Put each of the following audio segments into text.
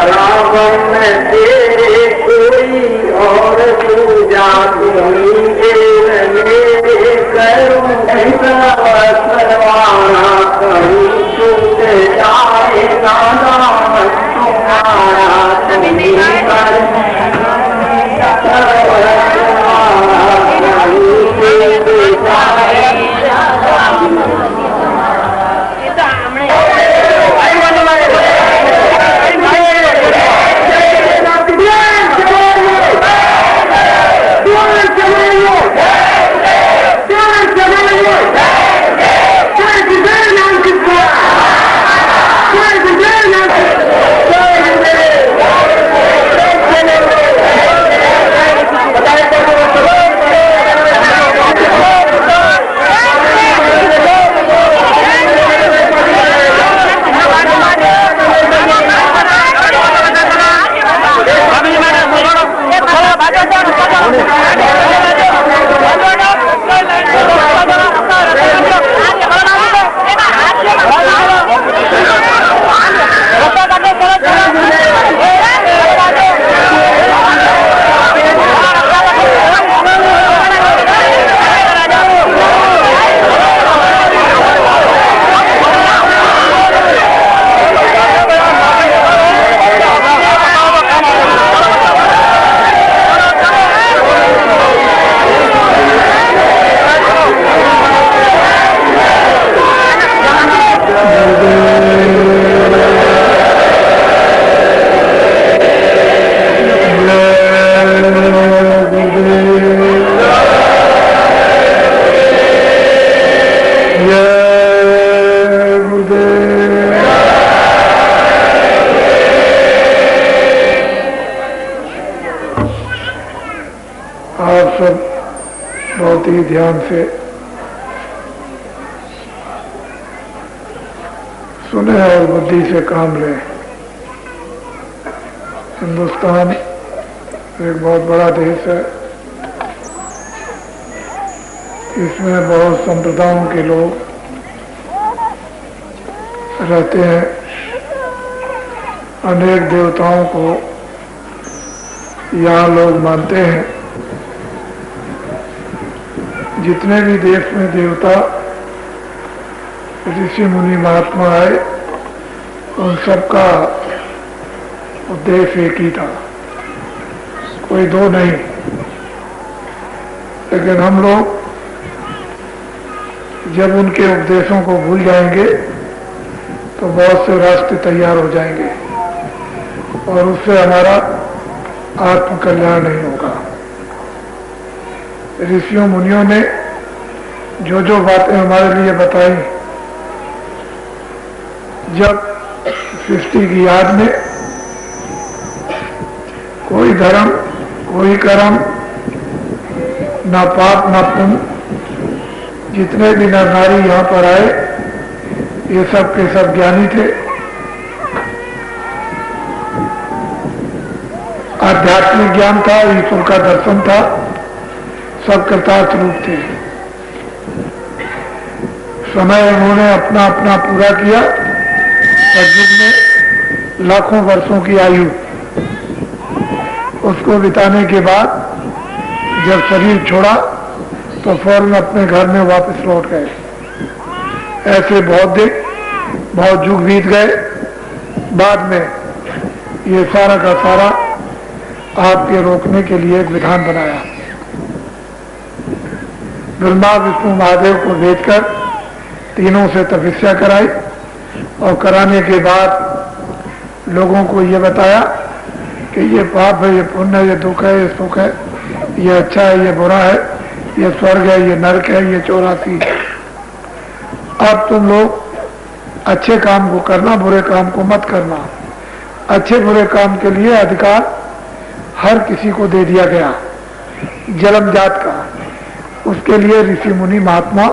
रावण तेरे कोई और पूजा तुम्ही मेरे करूं सरवाना कहीं छूट जाए नाम तुम्हारा तुम्ही बहुत ही ध्यान से सुने और बुद्धि से काम लें। हिंदुस्तान एक बहुत बड़ा देश है। इसमें बहुत संप्रदायों के लोग रहते हैं। अनेक देवताओं को यहाँ लोग मानते हैं। जितने भी देश में देवता ऋषि मुनि महात्मा आए उन सबका उद्देश्य एक ही था, कोई दो नहीं। लेकिन हम लोग जब उनके उपदेशों को भूल जाएंगे तो बहुत से रास्ते तैयार हो जाएंगे और उससे हमारा आत्म कल्याण नहीं होगा। ऋषियों मुनियों ने जो जो बातें हमारे लिए बताई, जब सृष्टि की याद में कोई धर्म कोई कर्म, ना पाप ना पुण्य, जितने भी नर नारी यहाँ पर आए ये सब के सब ज्ञानी थे। आध्यात्मिक ज्ञान था, ईश्वर का दर्शन था, सब कृतार्थ रूप थे। समय उन्होंने अपना अपना पूरा किया। सतयुग में लाखों वर्षों की आयु, उसको बिताने के बाद जब शरीर छोड़ा तो फौरन अपने घर में वापस लौट गए। ऐसे बहुत युग बीत गए। बाद में ये सारा का सारा आपके रोकने के लिए एक विधान बनाया। ब्रह्मा विष्णु महादेव को भेजकर तीनों से तपस्या कराई और कराने के बाद लोगों को ये बताया कि ये पाप है, ये पुण्य है, ये दुख है, ये सुख है, ये अच्छा है, ये बुरा है, ये स्वर्ग है, ये नरक है, ये 84 है। अब तुम लोग अच्छे काम को करना, बुरे काम को मत करना। अच्छे बुरे काम के लिए अधिकार हर किसी को दे दिया गया, जन्म जात का। उसके लिए ऋषि मुनि महात्मा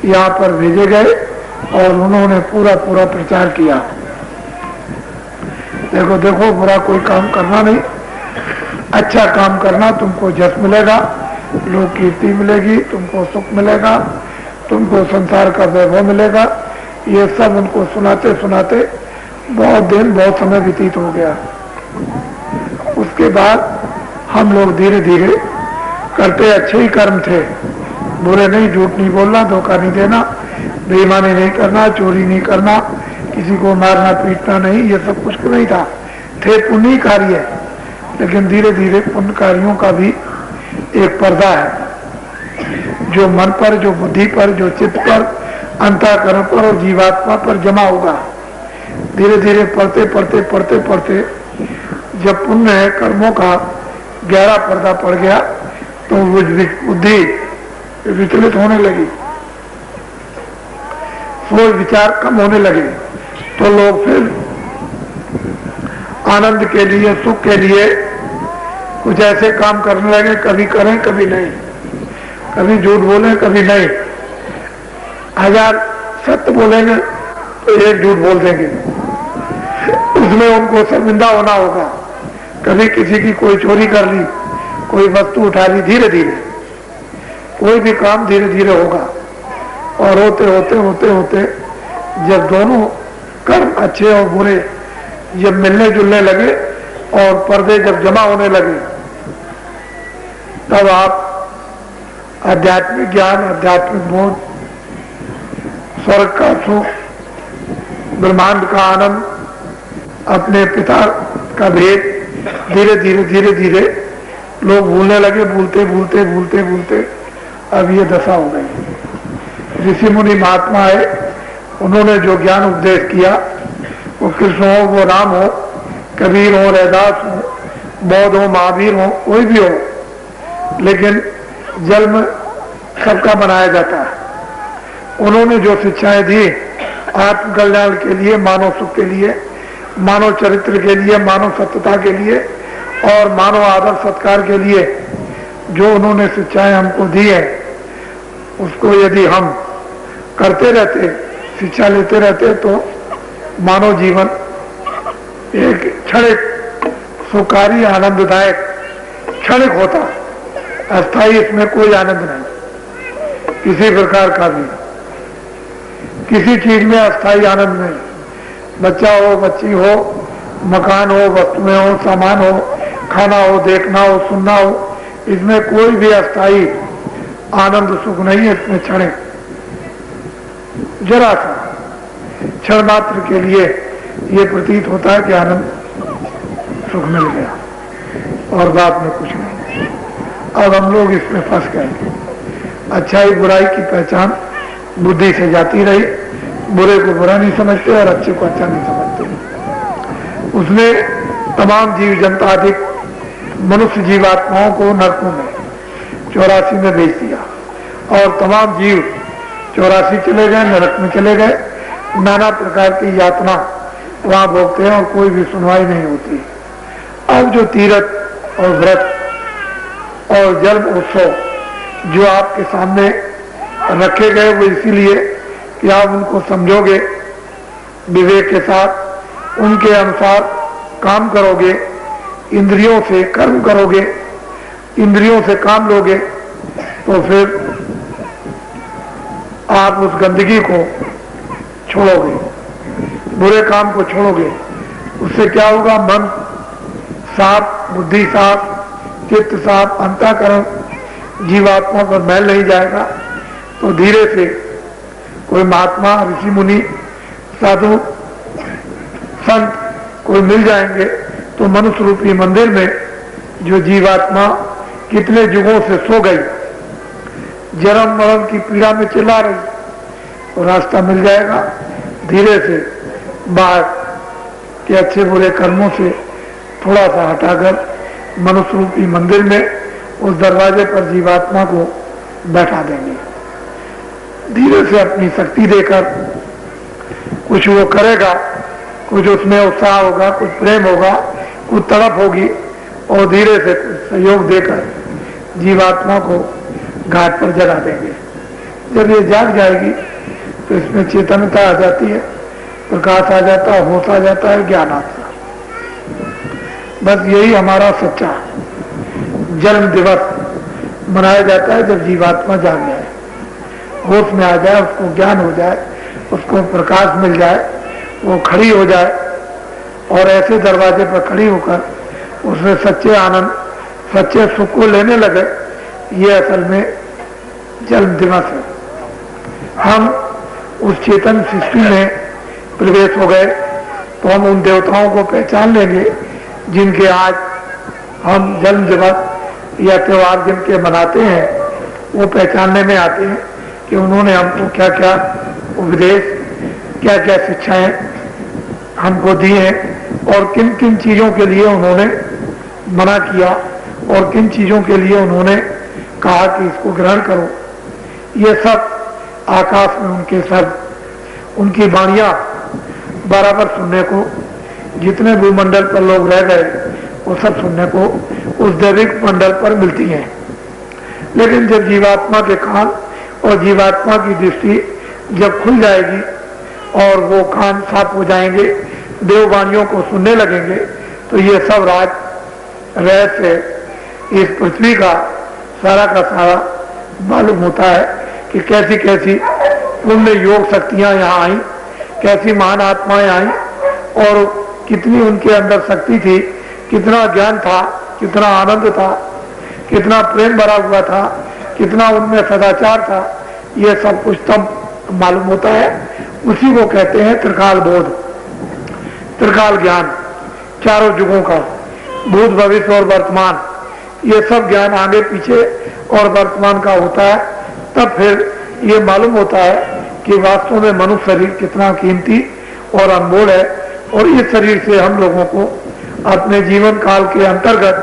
यहाँ पर भेजे गए और उन्होंने पूरा पूरा प्रचार किया। देखो देखो, बुरा कोई काम करना नहीं, अच्छा काम करना, तुमको यश मिलेगा, लोक कीर्ति मिलेगी, तुमको सुख मिलेगा, तुमको संसार का वैभव मिलेगा। ये सब उनको सुनाते सुनाते बहुत दिन बहुत समय व्यतीत हो गया। उसके बाद हम लोग धीरे धीरे करते अच्छे ही कर्म थे, बुरे नहीं, झूठ नहीं बोलना, धोखा नहीं देना, बेईमानी नहीं करना, चोरी नहीं करना, किसी को मारना पीटना नहीं, ये सब कुछ नहीं था, थे पुण्य कार्य। लेकिन धीरे धीरे पुण्य कार्यों का भी एक पर्दा है जो मन पर, जो बुद्धि पर, जो चित्त पर, अंतःकरण पर और जीवात्मा पर जमा होगा। धीरे धीरे पढ़ते पढ़ते पढ़ते पढ़ते जब पुण्य कर्मों का गहरा पर्दा पड़ गया तो वो बुद्धि विचलित होने लगी, सोच विचार कम होने लगे, तो लोग फिर आनंद के लिए, सुख के लिए कुछ ऐसे काम करने लगे, कभी करें कभी नहीं, कभी झूठ बोलें कभी नहीं। 1000 सत्य बोलेंगे तो एक झूठ बोल देंगे, उसमें उनको शर्मिंदा होना होगा। कभी किसी की कोई चोरी कर ली, कोई वस्तु उठा ली, धीरे धीरे कोई भी काम धीरे धीरे होगा। और होते होते होते होते जब दोनों कर्म अच्छे और बुरे जब मिलने जुलने लगे और पर्दे जब जमा होने लगे, तब आप आध्यात्मिक ज्ञान, आध्यात्मिक बोध, स्वर्ग का सुख, ब्रह्मांड का आनंद, अपने पिता का भेद धीरे धीरे धीरे धीरे लोग भूलने लगे। भूलते भूलते भूलते भूलते अब ये दशा हो गई। ऋषि मुनि महात्मा आए, उन्होंने जो ज्ञान उपदेश किया, वो कृष्ण हो, वो राम हो, कबीर हो, रैदास हो, बौद्ध हो, महावीर हो, कोई भी हो, लेकिन जन्म सबका बनाया जाता है। उन्होंने जो शिक्षाएं दी आत्म कल्याण के लिए, मानव सुख के लिए, मानव चरित्र के लिए, मानव सत्यता के लिए और मानव आदर सत्कार के लिए जो उन्होंने शिक्षाएं हमको दी है, उसको यदि हम करते रहते, शिक्षा लेते रहते, तो मानव जीवन एक क्षणिक सुखारी आनंददायक क्षणिक होता, अस्थायी इसमें कोई आनंद नहीं, किसी प्रकार का भी, किसी चीज में अस्थायी आनंद नहीं। बच्चा हो, बच्ची हो, मकान हो, वस्तुएं हो, सामान हो, खाना हो, देखना हो, सुनना हो, इसमें कोई भी अस्थायी आनंद सुख नहीं है। इसमें क्षणिक जरा सा क्षण मात्र के लिए ये प्रतीत होता है कि आनंद सुख मिल गया और बाद में कुछ नहीं। अब हम लोग इसमें फंस गए। अच्छाई बुराई की पहचान बुद्धि से जाती रही, बुरे को बुरा नहीं समझते और अच्छे को अच्छा नहीं समझते। उसने तमाम जीव जंता अधिक मनुष्य जीवात्माओं को नरकों में 84 में भेज दिया और तमाम जीव 84 चले गए, नरक में चले गए, नाना प्रकार की यातना वहां भोगते हैं और कोई भी सुनवाई नहीं होती। अब जो तीर्थ और व्रत और जन्म उत्सव जो आपके सामने रखे गए, वो इसीलिए कि आप उनको समझोगे, विवेक के साथ उनके अनुसार काम करोगे, इंद्रियों से कर्म करोगे, इंद्रियों से काम लोगे, तो फिर आप उस गंदगी को छोड़ोगे, बुरे काम को छोड़ोगे। उससे क्या होगा? मन साफ, बुद्धि साफ, चित्त साफ, अंतःकरण जीवात्मा पर मैल नहीं जाएगा। तो धीरे से कोई महात्मा, ऋषि मुनि, साधु, संत कोई मिल जाएंगे तो मनुष्य रूपी मंदिर में जो जीवात्मा कितने युगों से सो गई, जन्म मरण की पीड़ा में चिल्ला रही, तो रास्ता मिल जाएगा। धीरे से बाहर के अच्छे बुरे कर्मों से थोड़ा सा हटाकर मनुष्य रूपी मंदिर में उस दरवाजे पर जीवात्मा को बैठा देंगे। धीरे से अपनी शक्ति देकर कुछ वो करेगा, कुछ उसमें उत्साह होगा, कुछ प्रेम होगा, कुछ तड़प होगी और धीरे से कुछ सहयोग देकर जीवात्मा को घाट पर जगा देंगे। जब ये जाग जाएगी तो इसमें चेतनता आ जाती है, प्रकाश आ जाता है, होश आ जाता है, ज्ञान आता है। बस यही हमारा सच्चा जन्म दिवस मनाया जाता है, जब जीवात्मा जाग जाए, होश में आ जाए, उसको ज्ञान हो जाए, उसको प्रकाश मिल जाए, वो खड़ी हो जाए, और ऐसे दरवाजे पर खड़ी होकर उसमें सच्चे आनंद, सच्चे सुख को लेने लगे, ये असल में जन्म दिवस है। हम उस चेतन सृष्टि में प्रवेश हो गए तो हम उन देवताओं को पहचान लेंगे जिनके आज हम जन्म दिवस या त्यौहार जिनके मनाते हैं, वो पहचानने में आते हैं कि उन्होंने हमको क्या क्या उपदेश, क्या क्या शिक्षाएं हमको दी हैं और किन किन चीज़ों के लिए उन्होंने मना किया और किन चीज़ों के लिए उन्होंने कहा कि इसको ग्रहण करो। ये सब आकाश में उनके सब उनकी वाणियाँ बराबर सुनने को, जितने भूमंडल पर लोग रह गए वो सब सुनने को उस दैविक मंडल पर मिलती हैं। लेकिन जब जीवात्मा के कान और जीवात्मा की दृष्टि जब खुल जाएगी और वो कान साफ हो जाएंगे, देववाणियों को सुनने लगेंगे, तो ये सब राज रहस्य इस पृथ्वी का सारा का सारा मालूम होता है कि कैसी कैसी पुण्य योग शक्तियां यहाँ आई, कैसी महान आत्माएं आई और कितनी उनके अंदर शक्ति थी, कितना ज्ञान था, कितना आनंद था, कितना प्रेम भरा हुआ था, कितना उनमें सदाचार था। ये सब कुछ तब मालूम होता है। उसी को कहते हैं त्रिकाल बोध, त्रिकाल ज्ञान, चारों युगों का, भूत भविष्य और वर्तमान, ये सब ज्ञान आगे पीछे और वर्तमान का होता है। तब फिर ये मालूम होता है कि वास्तव में मनुष्य शरीर कितना कीमती और अनमोल है और इस शरीर से हम लोगों को अपने जीवन काल के अंतर्गत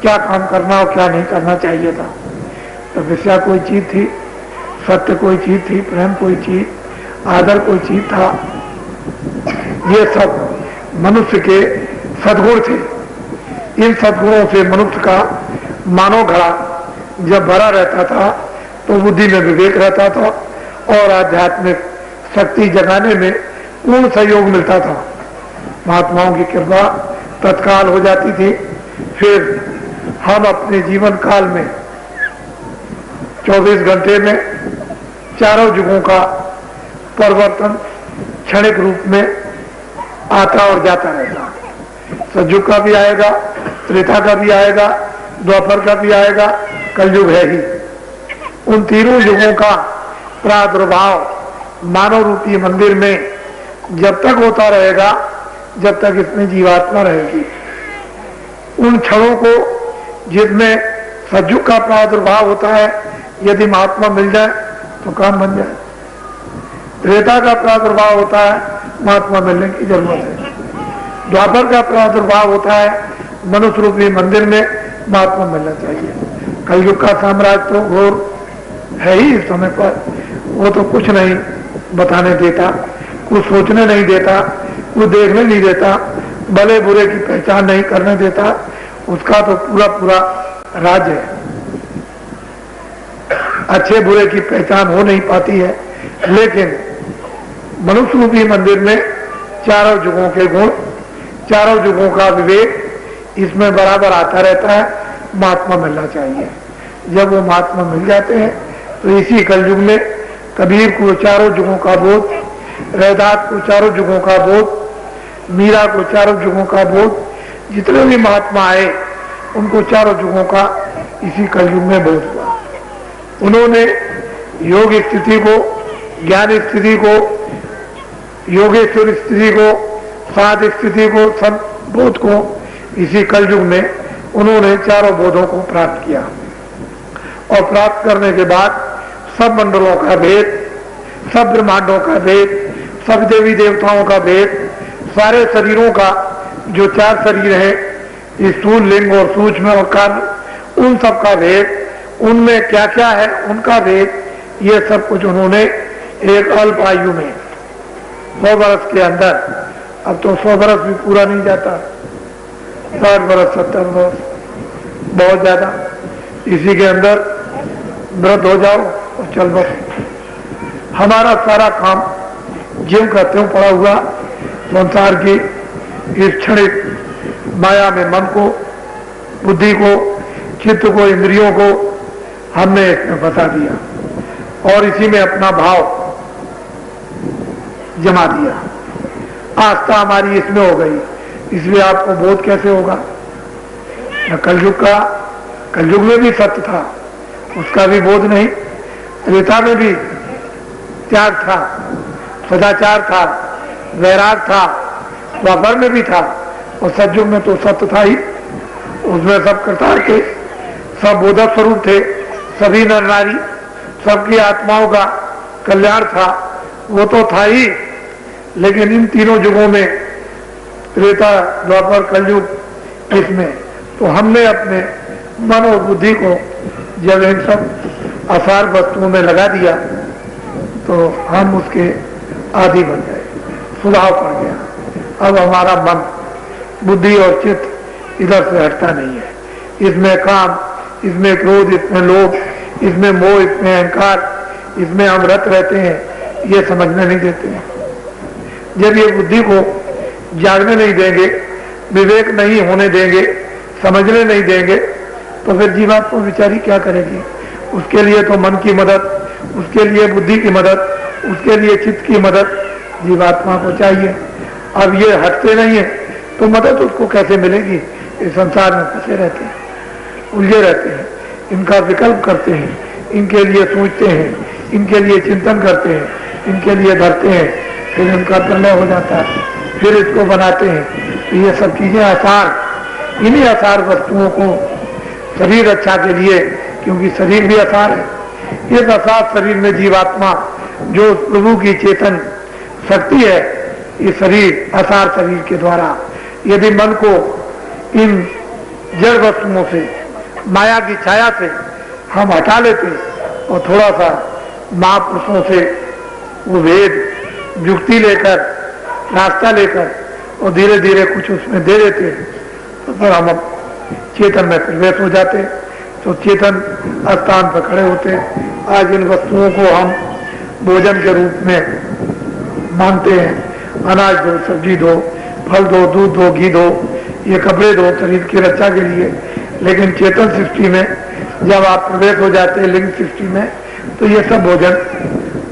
क्या काम करना और क्या नहीं करना चाहिए था। तो विषया कोई चीज थी, सत्य कोई चीज थी, प्रेम कोई चीज, आदर कोई चीज था। ये सब मनुष्य के सद्गुण थे। इन सद्गुणों से मनुष्य का मानव घड़ा जब भरा रहता था तो बुद्धि में विवेक रहता था और आध्यात्मिक शक्ति जगाने में पूर्ण सहयोग मिलता था। महात्माओं की कृपा तत्काल हो जाती थी। फिर हम अपने जीवन काल में 24 घंटे में चारों युगों का परिवर्तन क्षणिक रूप में आता और जाता रहता। सतयुग का भी आएगा, त्रेता का भी आएगा, द्वापर का भी आएगा, कलयुग है ही। उन तीनों युगों का प्रादुर्भाव मानव रूपी मंदिर में जब तक होता रहेगा, जब तक इसमें जीवात्मा रहेगी। उन क्षणों को जिसमें सतयुग का प्रादुर्भाव होता है, यदि महात्मा मिल जाए तो काम बन जाए। त्रेता का प्रादुर्भाव होता है, महात्मा मिलने की जरूरत है। द्वापर का प्रादुर्भाव होता है, मनुष्य रूपी मंदिर में महात्मा मिलना चाहिए। कलयुग का साम्राज्य तो घोर है ही इस समय पर। वो तो कुछ नहीं बताने देता, कुछ सोचने नहीं देता, कुछ देखने नहीं देता, भले बुरे की पहचान नहीं करने देता। उसका तो पूरा पूरा राज्य है। अच्छे बुरे की पहचान हो नहीं पाती है। लेकिन मनुष्य रूपी मंदिर में चारों युगों के गुण, चारों युगों का विवेक इसमें बराबर आता रहता है। महात्मा मिलना चाहिए। जब वो महात्मा मिल जाते हैं तो इसी कलयुग में कबीर को चारों युगों का बोध, रैदास को चारों युगों का बोध, मीरा को चारों युगों का बोध, जितने भी महात्मा आए उनको चारों युगों का इसी कलयुग में बोध हुआ। उन्होंने योग स्थिति को, ज्ञान स्थिति को, योगेश्वर स्थिति को, साध स्थिति को, सब बोध को इसी कलयुग में उन्होंने चारों बोधों को प्राप्त किया। और प्राप्त करने के बाद सब मंडलों का भेद, सब ब्रह्मांडों का भेद, सब देवी देवताओं का भेद, सारे शरीरों का जो चार शरीर है, स्थूल, लिंग और सूक्ष्म और कारण, उन सब का भेद, उनमें क्या क्या है उनका भेद, ये सब कुछ उन्होंने एक अल्प आयु में 100 वर्ष के अंदर, अब तो 100 वर्ष भी पूरा नहीं जाता, 60 वर्ष 70 वर्ष बहुत ज्यादा, इसी के अंदर वृद्ध हो जाओ और चल बस। हमारा सारा काम ज्यों का त्यों पड़ा हुआ संसार की इस क्षणिक माया में मन को, बुद्धि को, चित्त को, इंद्रियों को हमने इसमें फंसा दिया और इसी में अपना भाव जमा दिया। आस्था हमारी इसमें हो गई इसलिए आपको बोध कैसे होगा? न कलयुग में भी सत्य था, उसका भी बोध नहीं। त्रेता में भी त्याग था, सदाचार था, वैराग था, द्वापर में भी था, और सतयुग में तो सत्य था ही। उसमें सब करतार के सब बोधक स्वरूप थे, सभी नर नारी, सबकी आत्माओं का कल्याण था, वो तो था ही। लेकिन इन तीनों युगों में, त्रेता, द्वापर, कलयुग, इसमें तो हमने अपने मन और बुद्धि को जब इन सब आसार वस्तुओं में लगा दिया तो हम उसके आदि बन गए, स्वभाव पड़ गया। अब हमारा मन, बुद्धि और चित्त इधर से हटता नहीं है। इसमें काम, इसमें क्रोध, इसमें लोभ, इसमें मोह, इसमें अहंकार, इसमें हम रत रहते हैं, ये समझने नहीं देते हैं। जब ये बुद्धि को जागने नहीं देंगे, विवेक नहीं होने देंगे, समझने नहीं देंगे, तो फिर जीवात्मा बेचारी क्या करेगी? उसके लिए तो मन की मदद, उसके लिए बुद्धि की मदद, उसके लिए चित्त की मदद जीवात्मा को चाहिए। अब ये हटते नहीं है तो मदद उसको कैसे मिलेगी? इस संसार में फंसे रहते हैं, उलझे रहते हैं, इनका विकल्प करते हैं, इनके लिए सोचते हैं, इनके लिए चिंतन करते हैं, इनके लिए धरते हैं, फिर इनका प्रलय हो जाता है, फिर इसको बनाते हैं। तो ये सब चीजें आसार, इन्हीं आसार वस्तुओं को शरीर रक्षा के लिए, क्योंकि शरीर भी आसार है, इस आसार शरीर में जीवात्मा जो प्रभु की चेतन शक्ति है, इस शरीर, आसार शरीर के द्वारा यदि मन को इन जड़ वस्तुओं से, माया की छाया से हम हटा लेते और थोड़ा सा महापुरुषों से वो वेद, युक्ति लेकर, रास्ता लेकर और धीरे धीरे कुछ उसमें दे देते तो फिर हम चेतन में प्रवेश हो जाते, तो चेतन स्थान पर खड़े होते। आज इन वस्तुओं को हम भोजन के रूप में मानते हैं। अनाज दो, सब्जी दो, फल दो, दूध दो, घी दो, ये कपड़े दो शरीर की रक्षा के लिए। लेकिन चेतन सृष्टि में जब आप प्रवेश हो जाते हैं, लिंग सृष्टि में, तो ये सब भोजन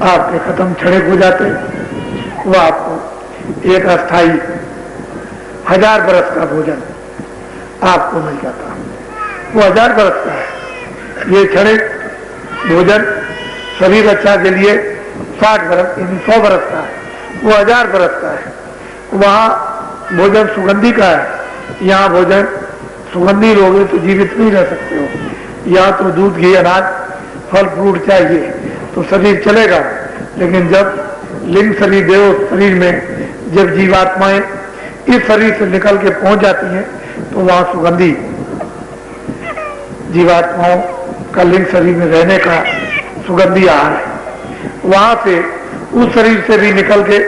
आपके खत्म, क्षणिक हो जाते। वो आपको एक अस्थाई 1000 बरस का भोजन आपको मिल जाता, वो 1000 बरस का है। ये क्षणिक भोजन शरीर रक्षा के लिए 60 बरस यानी 100 बरस का है, वो 1000 बरस का है। वहाँ भोजन सुगंधी का है, यहाँ भोजन सुगंधी लोगे तो जीवित नहीं रह सकते हो। यहाँ तो दूध, घी, अनाज, फल फ्रूट चाहिए तो शरीर चलेगा। लेकिन जब लिंग शरीर, देव शरीर में जब जीवात्माएं इस शरीर से निकल के पहुंच जाती हैं तो वहां सुगंधी जीवात्माओं का लिंग शरीर में रहने का सुगंधी आहार है। वहां से, उस शरीर से भी निकल के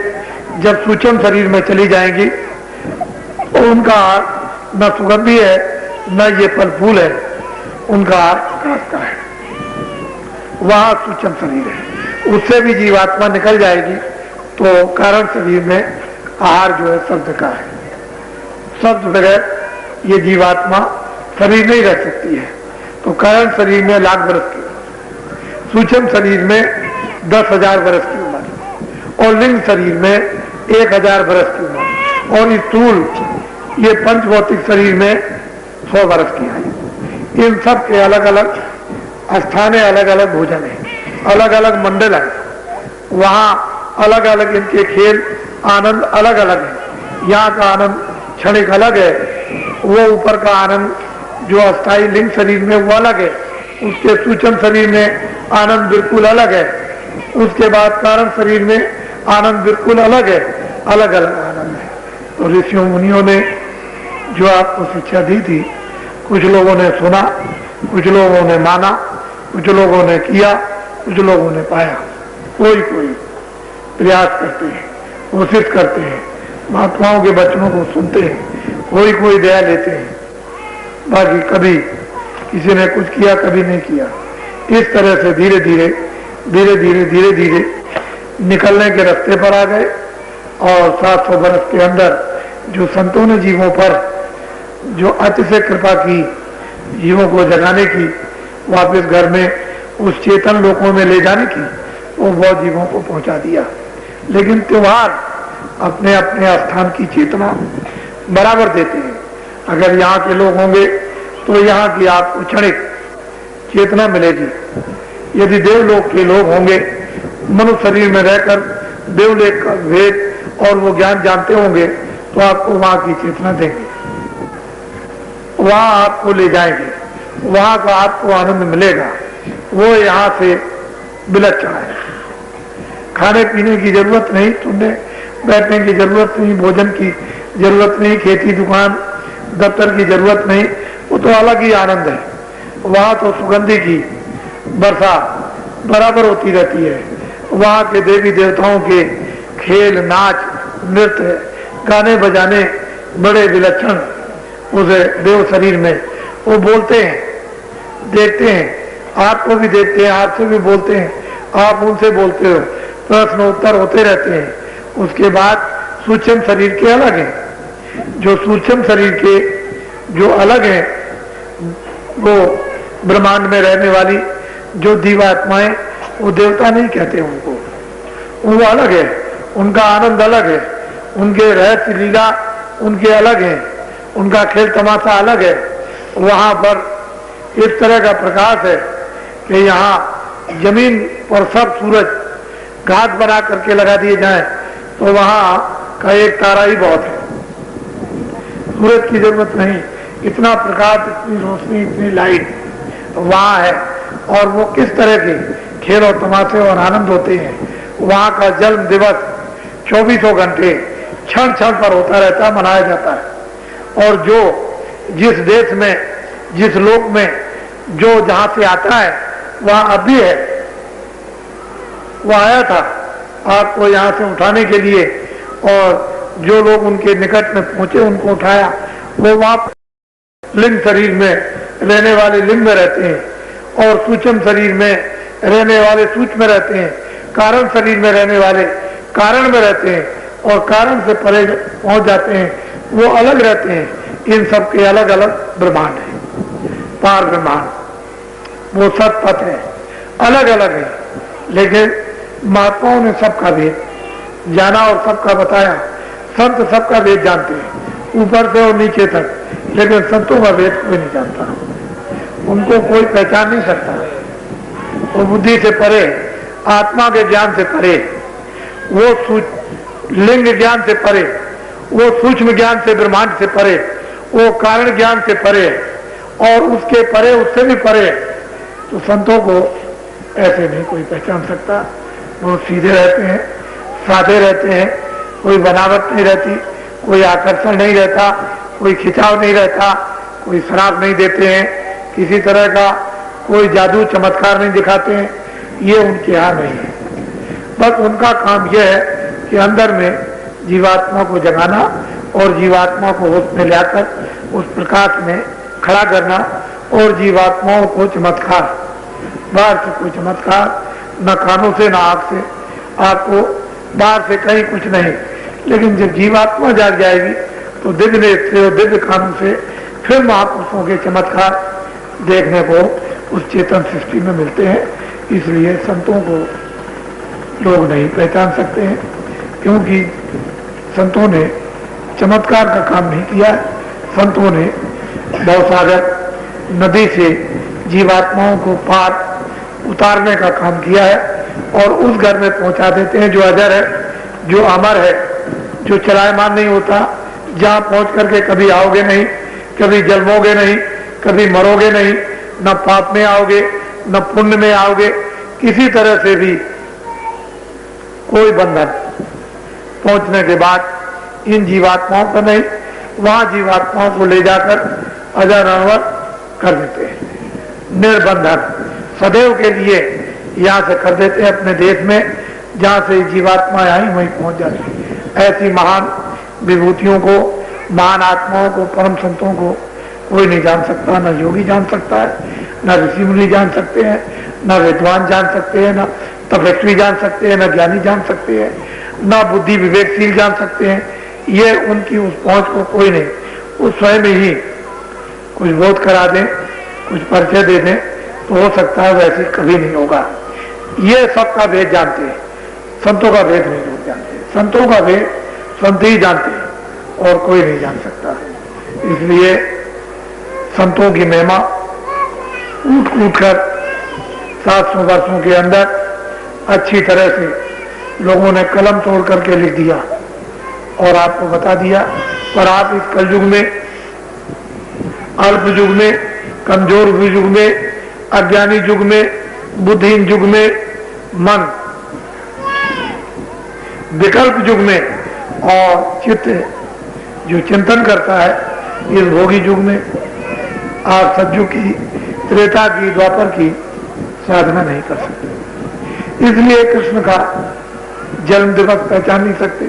जब सूक्ष्म शरीर में चली जाएंगी तो उनका आहार न सुगंधी है, न ये फल फूल है, उनका आहार प्रकाश का है। वहां सूक्ष्म शरीर है, उससे भी जीवात्मा निकल जाएगी तो कारण शरीर में आहार जो है शब्द का है। शब्द बगैर ये जीवात्मा शरीर नहीं रह सकती है। तो कारण शरीर में 1,00,000 बरस की, सूक्ष्म शरीर में 10,000 बरस की उम्र, और लिंग शरीर में 1,000 बरस की उम्र, और स्थूल ये पंचभौतिक शरीर में 100 बरस की आयु। इन सब के अलग अलग स्थान है, अलग अलग भोजन है, अलग अलग मंडल है, वहाँ अलग अलग इनके खेल आनंद अलग अलग है। यहाँ का आनंद क्षणिक अलग है, वो ऊपर का आनंद जो अस्थाई लिंग शरीर में वो अलग है, उसके सूक्ष्म शरीर में आनंद बिल्कुल अलग है, उसके बाद कारण शरीर में आनंद बिल्कुल अलग है, अलग अलग आनंद है। तो ऋषियों मुनियों ने जो आपको शिक्षा दी थी, कुछ लोगों ने सुना, कुछ लोगों ने माना, कुछ लोगों ने किया, कुछ लोगों ने पाया। कोई कोई प्रयास करते हैं, कोशिश करते हैं, महात्माओं के वचनों को सुनते हैं, कोई कोई दया लेते हैं, बाकी कभी किसी ने कुछ किया, कभी नहीं किया। इस तरह से धीरे धीरे धीरे धीरे धीरे धीरे निकलने के रास्ते पर आ गए। और 700 वर्ष के अंदर जो संतों ने जीवों पर जो अतिशय कृपा की, जीवों को जगाने की, वापस घर में उस चेतन लोकों में ले जाने की, वो बहुत जीवों को पहुंचा दिया। लेकिन त्योहार अपने अपने स्थान की चेतना बराबर देते हैं। अगर यहाँ के लोग होंगे तो यहाँ की आपको क्षणिक चेतना मिलेगी। यदि देवलोक के लोग होंगे, मनुष्य शरीर में रहकर देवलोक का भेद और वो ज्ञान जानते होंगे, तो आपको वहां की चेतना देंगे, वहां आपको ले जाएंगे, वहां का आपको आनंद मिलेगा। वो यहाँ से विलक्षण है। खाने पीने की जरूरत नहीं, सुनने बैठने की जरूरत नहीं, भोजन की जरूरत नहीं, खेती दुकान दफ्तर की जरूरत नहीं, वो तो अलग ही आनंद है। वहां तो सुगंधी की वर्षा बराबर होती रहती है। वहां के देवी देवताओं के खेल, नाच, नृत्य, गाने बजाने बड़े विलक्षण उस देव शरीर में। वो बोलते हैं, देखते हैं, आपको भी देखते हैं, आपसे भी बोलते हैं, आप उनसे बोलते हो, प्रश्न उत्तर होते रहते हैं। उसके बाद सूक्ष्म शरीर के अलग हैं। जो सूक्ष्म शरीर के जो अलग हैं, वो ब्रह्मांड में रहने वाली जो दिव्यात्माएं, वो देवता नहीं कहते उनको, वो अलग है, उनका आनंद अलग है, उनके रहस्य लीला उनके अलग है, उनका खेल तमाशा अलग है। वहां पर इस तरह का प्रकाश है कि यहाँ जमीन पर सब सूरज घाट बना करके लगा दिए जाएं तो वहां का एक तारा ही बहुत है, सूरज की जरूरत नहीं। इतना प्रकाश, इतनी रोशनी, इतनी लाइट वहां है। और वो किस तरह के खेल और तमाशे और आनंद होते हैं। वहां का जन्म दिवस 24 घंटे क्षण क्षण पर होता रहता है, मनाया जाता है। और जो जिस देश में, जिस लोक में जो जहां से आता है, वहां अब भी है। वो आया था आपको यहाँ से उठाने के लिए, और जो लोग उनके निकट में पहुंचे उनको उठाया। वो वहां लिंग शरीर में रहने वाले लिंग में रहते हैं, और सूक्ष्म शरीर में रहने वाले सूक्ष्म में रहते हैं, कारण शरीर में रहने वाले कारण में रहते हैं, और कारण से परे पहुंच जाते हैं, वो अलग रहते हैं। इन सब के अलग अलग ब्रह्मांड है, पार ब्रह्मांड, वो सतपथ है, अलग अलग है। लेकिन महात्माओं ने सबका भेद जाना और सबका बताया। संत सबका भेद जानते हैं, ऊपर से और नीचे तक, लेकिन संतों का भेद कोई नहीं जानता, उनको कोई पहचान नहीं सकता। वो बुद्धि से परे, आत्मा के ज्ञान से परे, वो लिंग ज्ञान से परे, वो सूक्ष्म ज्ञान से, ब्रह्मांड से परे, वो कारण ज्ञान से परे, और उसके परे, उससे भी परे। तो संतों को ऐसे नहीं कोई पहचान सकता। वो सीधे रहते हैं, सादे रहते हैं, कोई बनावट नहीं रहती, कोई आकर्षण नहीं रहता, कोई खिंचाव नहीं रहता, कोई शराब नहीं देते हैं, किसी तरह का कोई जादू चमत्कार नहीं दिखाते हैं। ये उनके यहाँ नहीं है। बस उनका काम यह है कि अंदर में जीवात्मा को जगाना और जीवात्मा को होश में लाकर उस प्रकाश में खड़ा करना, और जीवात्माओं को चमत्कार, बाहर से कोई चमत्कार, न कानों से, न आंख से, आपको बाहर से कहीं कुछ नहीं। लेकिन जब जीवात्मा जाग जाएगी तो दिव्य नेत्र से और दिव्य कानों से फिर महापुरुषों के चमत्कार देखने को उस चेतन सृष्टि में मिलते हैं। इसलिए संतों को लोग नहीं पहचान सकते हैं, क्योंकि संतों ने चमत्कार का काम नहीं किया। संतों ने भवसागर नदी से जीवात्माओं को पार उतारने का काम किया है, और उस घर में पहुंचा देते हैं जो अजर है, जो अमर है, जो चलायमान नहीं होता, जहां पहुंच करके कभी आओगे नहीं, कभी जन्मोगे नहीं, कभी मरोगे नहीं, न पाप में आओगे न पुण्य में आओगे, किसी तरह से भी कोई बंधन पहुंचने के बाद इन जीवात्माओं का नहीं, वहां जीवात्माओं को ले जाकर अजर अमर कर देते हैं। निर्बंधन सदैव के लिए यहाँ से कर देते हैं, अपने देश में जहाँ से जीवात्मा आई वहीं पहुंच जाती है। ऐसी महान विभूतियों को, महान आत्माओं को, परम संतों को कोई नहीं जान सकता। न योगी जान सकता है, न ऋषि मुनि जान सकते हैं, न विद्वान जान सकते हैं, न तपस्वी जान सकते हैं, न ज्ञानी जान सकते हैं, न बुद्धि विवेकशील जान सकते हैं। ये उनकी उस पहुंच को कोई नहीं, वो स्वयं ही कुछ बोध करा दें, कुछ परिचय दे दें तो हो सकता है, वैसे कभी नहीं होगा। ये सबका भेद जानते हैं, संतों का भेद नहीं लोग जानते। संतों का भेद संत ही जानते हैं, और कोई नहीं जान सकता। इसलिए संतों की महिमा कूट कूट कर 700 वर्षों के अंदर अच्छी तरह से लोगों ने कलम तोड़ करके लिख दिया और आपको बता दिया। पर आप इस कलयुग में, अल्प युग में, कमजोर युग में, अज्ञानी युग में, बुद्धिहीन युग में, मन विकल्प युग में और चित्त जो चिंतन करता है इस भोगी युग में आप सतयुग की, त्रेता की, द्वापर की साधना नहीं कर सकते। इसलिए कृष्ण का जन्म दिवस पहचान नहीं सकते,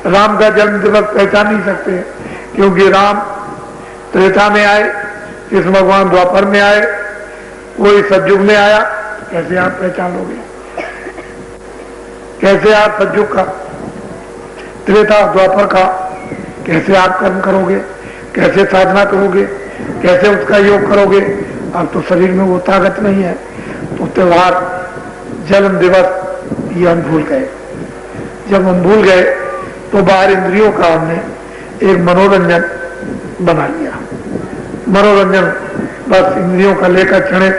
राम का जन्म दिवस पहचान नहीं सकते, क्योंकि राम त्रेता में आए, कृष्ण भगवान द्वापर में आए, कोई सतयुग में आया। कैसे आप पहचान लोगे? कैसे आप सतयुग का, त्रेता द्वापर का कैसे आप कर्म करोगे? कैसे साधना करोगे? कैसे उसका योग करोगे? अब तो शरीर में वो ताकत नहीं है। तो त्योहार, जन्म दिवस ये हम भूल गए। जब हम भूल गए तो बाहर इंद्रियों का हमने एक मनोरंजन बना लिया। मनोरंजन बस इंद्रियों का लेकर चढ़े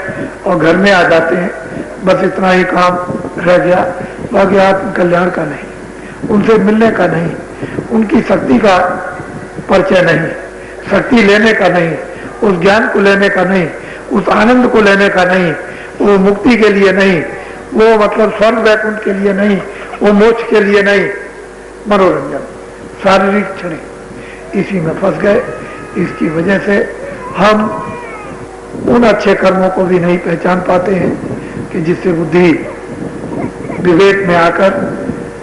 और घर में आ जाते हैं, बस इतना ही काम रह गया, बाकी आत्म कल्याण का नहीं, उनसे मिलने का नहीं, उनकी शक्ति का परिचय नहीं, शक्ति लेने का नहीं, उस ज्ञान को लेने का नहीं, उस आनंद को लेने का नहीं, वो मुक्ति के लिए नहीं, वो मतलब स्वर्ग वैकुंठ के लिए नहीं, वो मोक्ष के लिए नहीं, मनोरंजन, शारीरिक क्षण, इसी में फंस गए। इसकी वजह से हम उन अच्छे कर्मों को भी नहीं पहचान पाते हैं कि जिससे बुद्धि विवेक में आकर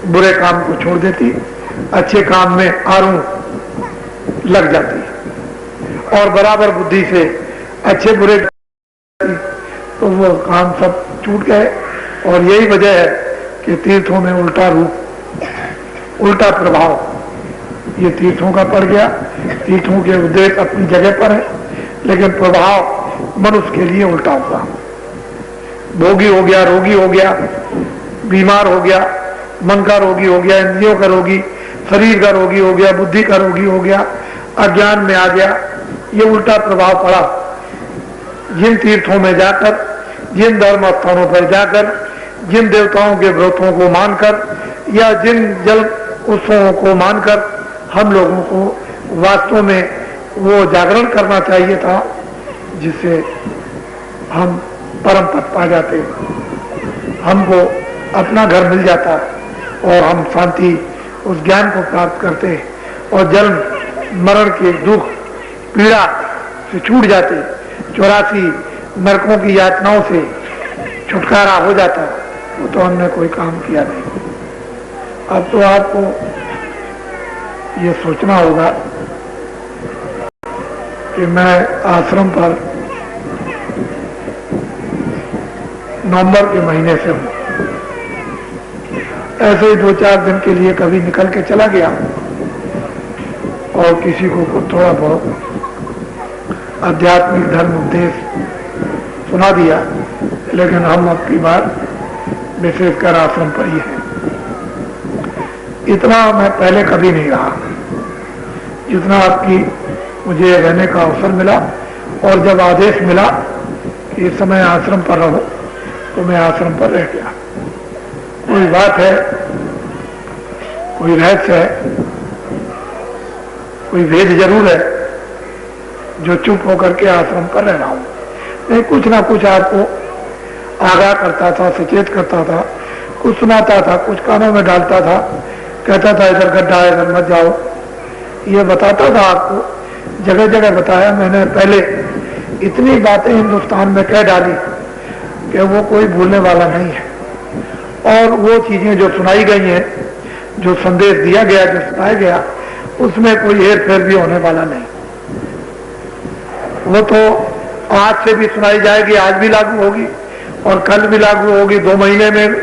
बुरे काम को छोड़ देती, अच्छे काम में आरूढ़ लग जाती और बराबर बुद्धि से अच्छे बुरे, तो वो काम सब छूट गए। और यही वजह है कि तीर्थों में उल्टा रूप, उल्टा प्रभाव ये तीर्थों का पड़ गया। तीर्थों के उद्देश्य अपनी जगह पर है, लेकिन प्रभाव मनुष्य के लिए उल्टा होगा। भोगी हो गया, रोगी हो गया, बीमार हो गया, मन का रोगी हो गया, इंद्रियों का रोगी, शरीर का रोगी हो गया, बुद्धि का रोगी हो गया, अज्ञान में आ गया। ये उल्टा प्रभाव पड़ा। जिन तीर्थों में जाकर, जिन धर्म स्थानों पर जाकर, जिन देवताओं के व्रतों को मानकर या जिन जल उत्सवों को मानकर हम लोगों को वास्तव में वो जागरण करना चाहिए था, जिससे हम परम पद पा जाते, हमको अपना घर मिल जाता और हम शांति, उस ज्ञान को प्राप्त करते और जन्म मरण के दुख पीड़ा से छूट जाते, 84 नरकों की यातनाओं से छुटकारा हो जाता। वो तो हमने कोई काम किया नहीं। अब तो आपको ये सोचना होगा कि मैं आश्रम पर नवंबर के महीने से हूँ, ऐसे ही 2-4 दिन के लिए कभी निकल के चला गया और किसी को थोड़ा बहुत आध्यात्मिक धर्म उपदेश सुना दिया, लेकिन हम अब की बार विशेषकर आश्रम पर ही हैं। इतना मैं पहले कभी नहीं रहा जितना आपकी मुझे रहने का अवसर मिला, और जब आदेश मिला कि इस समय आश्रम पर रहो तो मैं आश्रम पर रह गया। कोई बात है, कोई रहस्य है, कोई भेद जरूर है जो चुप होकर के आश्रम पर रह रहा हूं। नहीं, कुछ ना कुछ आपको आगाह करता था, सचेत करता था, कुछ सुनाता था, कुछ कानों में डालता था, कहता था इधर गड्ढा है, इधर मत जाओ, ये बताता था आपको। जगह जगह बताया मैंने। पहले इतनी बातें हिंदुस्तान में कह डाली कि वो कोई भूलने वाला नहीं है, और वो चीजें जो सुनाई गई हैं, जो संदेश दिया गया, जो सुनाया गया, उसमें कोई हेर फेर भी होने वाला नहीं। वो तो आज से भी सुनाई जाएगी, आज भी लागू होगी और कल भी लागू होगी, 2 महीने में,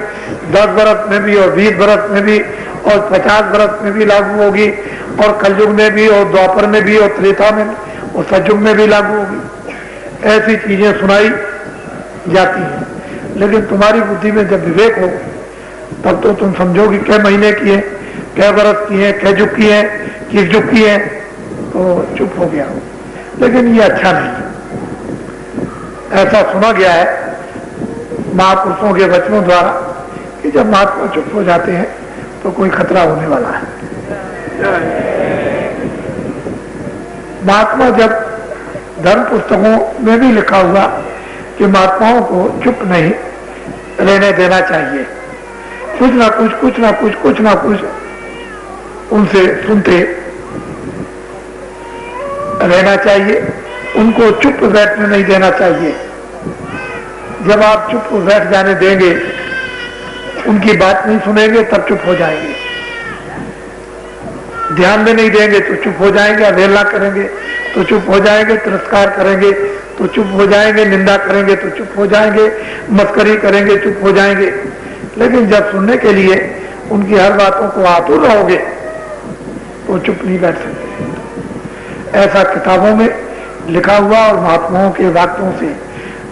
10 बरस में भी और 20 बरस में भी और 50 बरस में भी लागू होगी, और कलयुग में भी और द्वापर में भी और त्रेता में और सतयुग में भी लागू होगी। ऐसी चीजें सुनाई जाती हैं, लेकिन तुम्हारी बुद्धि में जब विवेक हो तब तो तुम समझोगे क्या महीने की है, कै बरस की है, कै जुग की है, किस जुग की है, तो चुप हो गया। लेकिन ये अच्छा नहीं। ऐसा सुना गया है महापुरुषों के वचनों द्वारा कि जब महात्मा चुप हो जाते हैं तो कोई खतरा होने वाला है। महात्मा जब धर्म पुस्तकों में भी लिखा हुआ कि महात्माओं को चुप नहीं रहने देना चाहिए, कुछ ना कुछ उनसे सुनते रहना चाहिए, उनको चुप बैठने नहीं देना चाहिए। जब आप चुप बैठ जाने देंगे, उनकी बात नहीं सुनेंगे, तब चुप हो जाएंगे। ध्यान में नहीं देंगे तो चुप हो जाएंगे, अवहेलना करेंगे तो चुप हो जाएंगे, तिरस्कार करेंगे तो चुप हो जाएंगे, निंदा करेंगे तो चुप हो जाएंगे, मस्करी करेंगे चुप हो जाएंगे। लेकिन जब सुनने के लिए उनकी हर बातों को आतुर रहोगे तो चुप नहीं बैठ सकते। ऐसा किताबों में लिखा हुआ और महात्माओं के वाक्यों से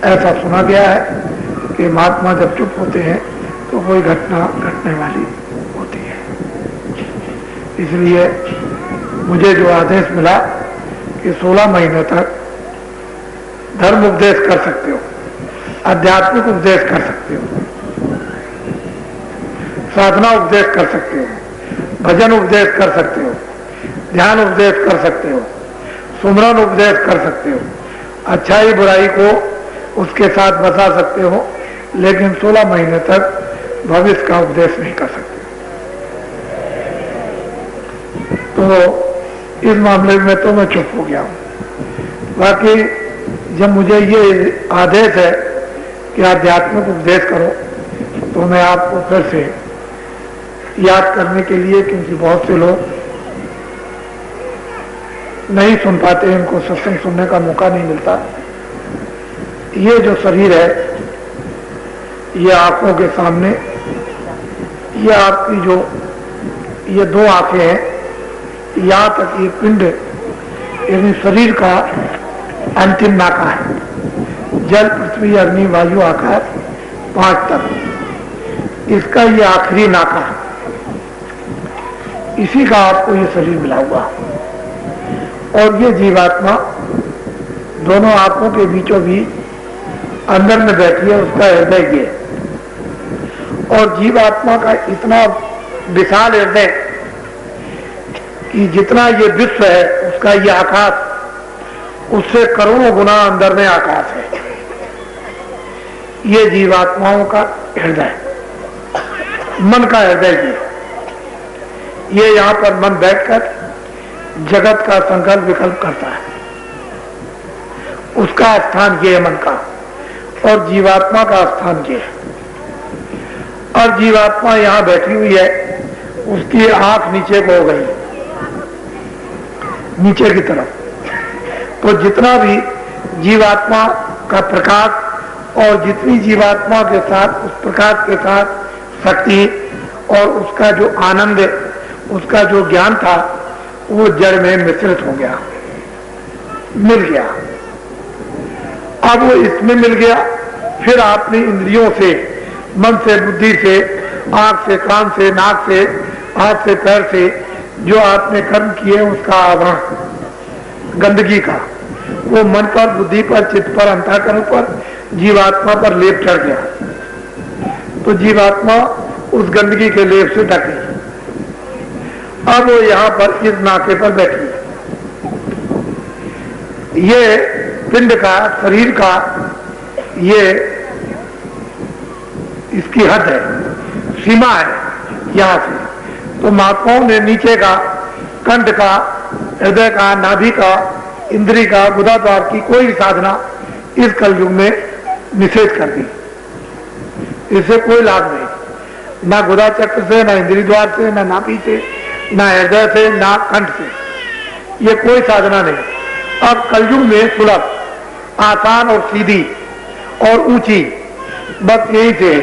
ऐसा सुना गया है कि महात्मा जब चुप होते हैं तो कोई घटना घटने वाली होती है। इसलिए मुझे जो आदेश मिला कि 16 महीने तक धर्म उपदेश कर सकते हो, आध्यात्मिक उपदेश कर सकते हो, साधना उपदेश कर सकते हो, भजन उपदेश कर सकते हो, ध्यान उपदेश कर सकते हो, सुमरन उपदेश कर सकते हो, अच्छाई बुराई को उसके साथ बता सकते हो, लेकिन 16 महीने तक भविष्य का उपदेश नहीं कर सकते। तो इस मामले में तो मैं चुप हो गया हूं। बाकी जब मुझे ये आदेश है कि आध्यात्मिक उपदेश करो, तो मैं आपको फिर से याद करने के लिए, क्योंकि बहुत से लोग नहीं सुन पाते, इनको सत्संग सुनने का मौका नहीं मिलता। ये जो शरीर है, ये आंखों के सामने, ये आपकी जो ये 2 आंखें हैं, यहाँ तक ये पिंड यानी शरीर का अंतिम नाका है। जल पृथ्वी अग्नि वायु आकाश 5 तक इसका ये आखिरी नाका है। इसी का आपको ये शरीर मिला हुआ, और ये जीवात्मा दोनों आंखों के बीचों बीच अंदर में बैठी है, उसका हृदय ये। और जीवात्मा का इतना विशाल हृदय कि जितना ये विश्व है उसका ये आकाश, उससे करोड़ों गुना अंदर में आकाश है। ये जीवात्माओं का हृदय, मन का हृदय ये यहां पर मन बैठकर जगत का संकल्प विकल्प करता है, उसका स्थान ये है मन का, और जीवात्मा का स्थान ये है। और जीवात्मा यहां बैठी हुई है, उसकी आंख नीचे को हो गई, नीचे की तरफ। तो जितना भी जीवात्मा का प्रकाश और जितनी जीवात्मा के साथ उस प्रकाश के साथ शक्ति और उसका जो आनंद, उसका जो ज्ञान था, वो जड़ में मिश्रित हो गया, मिल गया। अब वो इसमें मिल गया, फिर आपने इंद्रियों से, मन से, बुद्धि से, आंख से, कान से, नाक से, हाथ से, पैर से जो आपने कर्म किए, उसका आवरण गंदगी का वो मन पर, बुद्धि पर, चित्त पर, अंतःकरण पर, जीवात्मा पर लेप चढ़ गया। तो जीवात्मा उस गंदगी के लेप से ढक गई। अब वो यहां पर इस नाके पर बैठी है। ये पिंड का, शरीर का ये इसकी हद है, सीमा है यहां से। तो महात्माओं ने नीचे का, कंठ का, हृदय का, नाभि का, इंद्री का, गुदा द्वार की कोई भी साधना इस कलयुग में निषेध कर दी। इससे कोई लाभ नहीं, ना गुदा चक्र से, ना इंद्री द्वार से, ना नाभि से, ना हृदय से, ना कंठ से, ये कोई साधना नहीं। अब कलयुग में सुलभ, आसान और सीधी और ऊंची बस यही से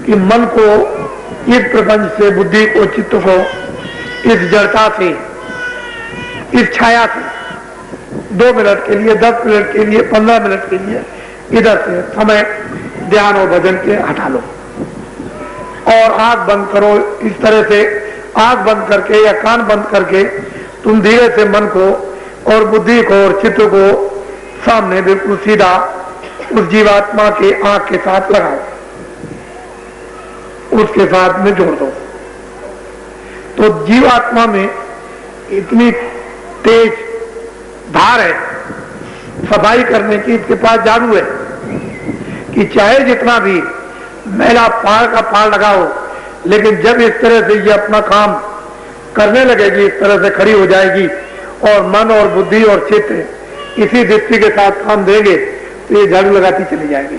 कि मन को इस प्रपंच से, बुद्धि को, चित्त को इस जड़ता से, इस छाया से 2 मिनट के लिए, 10 मिनट के लिए, 15 मिनट के लिए इधर से समय ध्यान और भजन के हटा लो और आंख बंद करो। इस तरह से आंख बंद करके या कान बंद करके तुम धीरे से मन को और बुद्धि को और चित्त को सामने बिल्कुल सीधा उस जीवात्मा के आंख के साथ लगाओ, उसके साथ में जोड़ दो। तो जीवात्मा में इतनी तेज धार है सफाई करने की, इसके पास जादू है कि चाहे जितना भी मैला पहाड़ का पहाड़ लगाओ, लेकिन जब इस तरह से ये अपना काम करने लगेगी, इस तरह से खड़ी हो जाएगी और मन और बुद्धि और चित्त इसी दृष्टि के साथ काम देंगे, तो ये झाड़ू लगाती चली जाएगी।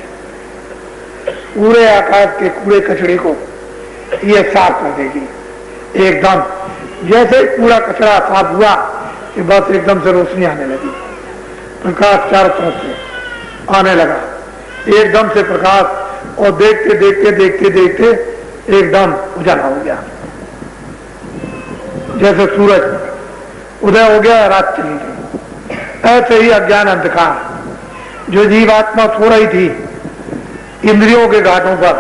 पूरे आकाश के कूड़े कचड़े को ये साफ कर देगी एकदम। जैसे कूड़ा कचरा साफ हुआ कि बस एकदम से रोशनी आने लगी, प्रकाश चारों तरफ से आने लगा, एकदम से प्रकाश, और देखते देखते देखते देखते एकदम उजाला हो गया। जैसे सूरज उदय हो गया, रात चली गई। ऐसे ही अज्ञान अंधकार जो जीवात्मा सो रही थी इंद्रियों के घाटों पर,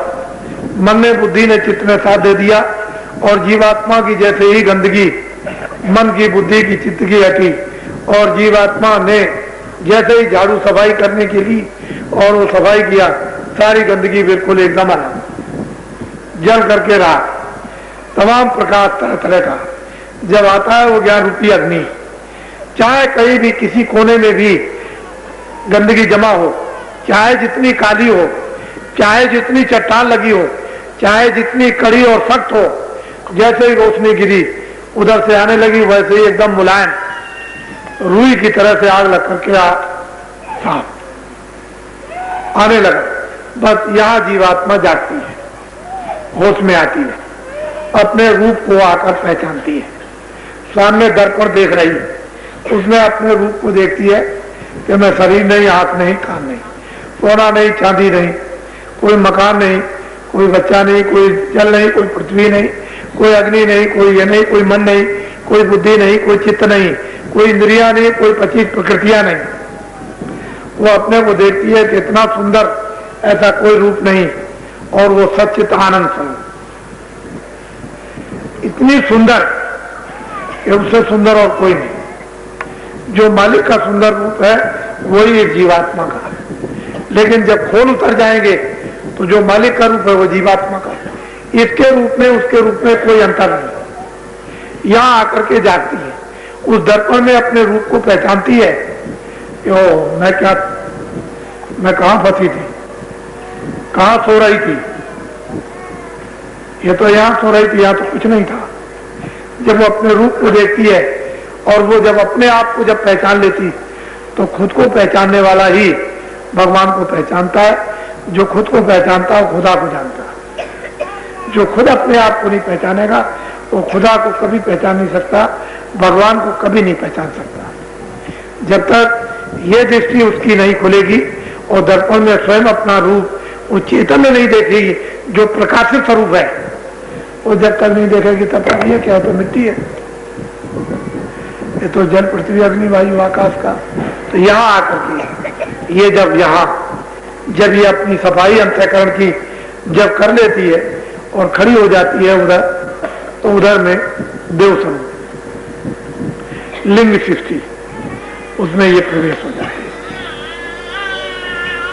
मन ने बुद्धि ने चित्त में साथ दे दिया, और जीवात्मा की जैसे ही गंदगी मन की बुद्धि की चित्त की हटी, और जीवात्मा ने जैसे ही झाड़ू सफाई करने के लिए और वो सफाई किया, सारी गंदगी बिल्कुल एकदम जल करके रहा। तमाम प्रकाश तरह तरह का जब आता है वो ज्ञान रूपी अग्नि, चाहे कहीं भी किसी कोने में भी गंदगी जमा हो, चाहे जितनी काली हो, चाहे जितनी चट्टान लगी हो, चाहे जितनी कड़ी और सख्त हो, जैसे ही रोशनी गिरी उधर से आने लगी, वैसे ही एकदम मुलायम रुई की तरह से आग लग करके साफ आने लगा। बस यहां जीवात्मा जागती है, होश में आती है, अपने रूप को आकर पहचानती है। सामने दर्पण देख रही है, उसमें अपने रूप को देखती है कि मैं शरीर नहीं, हाथ नहीं, कान नहीं, सोना नहीं, चांदी नहीं, कोई मकान नहीं, कोई बच्चा नहीं, कोई जल नहीं, कोई पृथ्वी नहीं, कोई अग्नि नहीं, कोई ये नहीं, कोई मन नहीं, कोई बुद्धि नहीं, कोई चित्त नहीं, कोई इंद्रिया नहीं, कोई 25 प्रकृतियां नहीं। वो अपने को देखती है कि इतना सुंदर ऐसा कोई रूप नहीं, और वो सच्चित आनंद स्वरूप इतनी सुंदर कि उससे सुंदर और कोई नहीं। जो मालिक का सुंदर रूप है वही एक जीवात्मा का है, लेकिन जब खोल उतर जाएंगे तो जो मालिक का रूप है वो जीवात्मा का, इसके रूप में उसके रूप में कोई अंतर नहीं। यहां आकर के जागती है, उस दर्पण में अपने रूप को पहचानती है कि ओ मैं कहां फंसी थी, कहां सो रही थी, ये तो यहां सो रही थी, यहां तो कुछ नहीं था। जब वो अपने रूप को देखती है और वो जब अपने आप को जब पहचान लेती, तो खुद को पहचानने वाला ही भगवान को पहचानता है। जो खुद को पहचानता है वो खुदा को जानता है। जो खुद अपने आप को नहीं पहचानेगा वो खुदा को कभी पहचान नहीं सकता, भगवान को कभी नहीं पहचान सकता। जब तक ये दृष्टि उसकी नहीं खुलेगी और दर्पण में स्वयं अपना रूप वो चेतन नहीं देखेगी, जो प्रकाशित स्वरूप है, वो जब तक नहीं देखेगी तब तक ये क्या है, तो मिट्टी है, ये तो जल पृथ्वी अग्नि वायु आकाश का। तो यहाँ आकर के ये जब ये अपनी सफाई अंतःकरण की जब कर लेती है और खड़ी हो जाती है उधर, तो उधर में देव स्वरूप लिंग सृष्टि उसमें ये प्रवेश हो जाती है।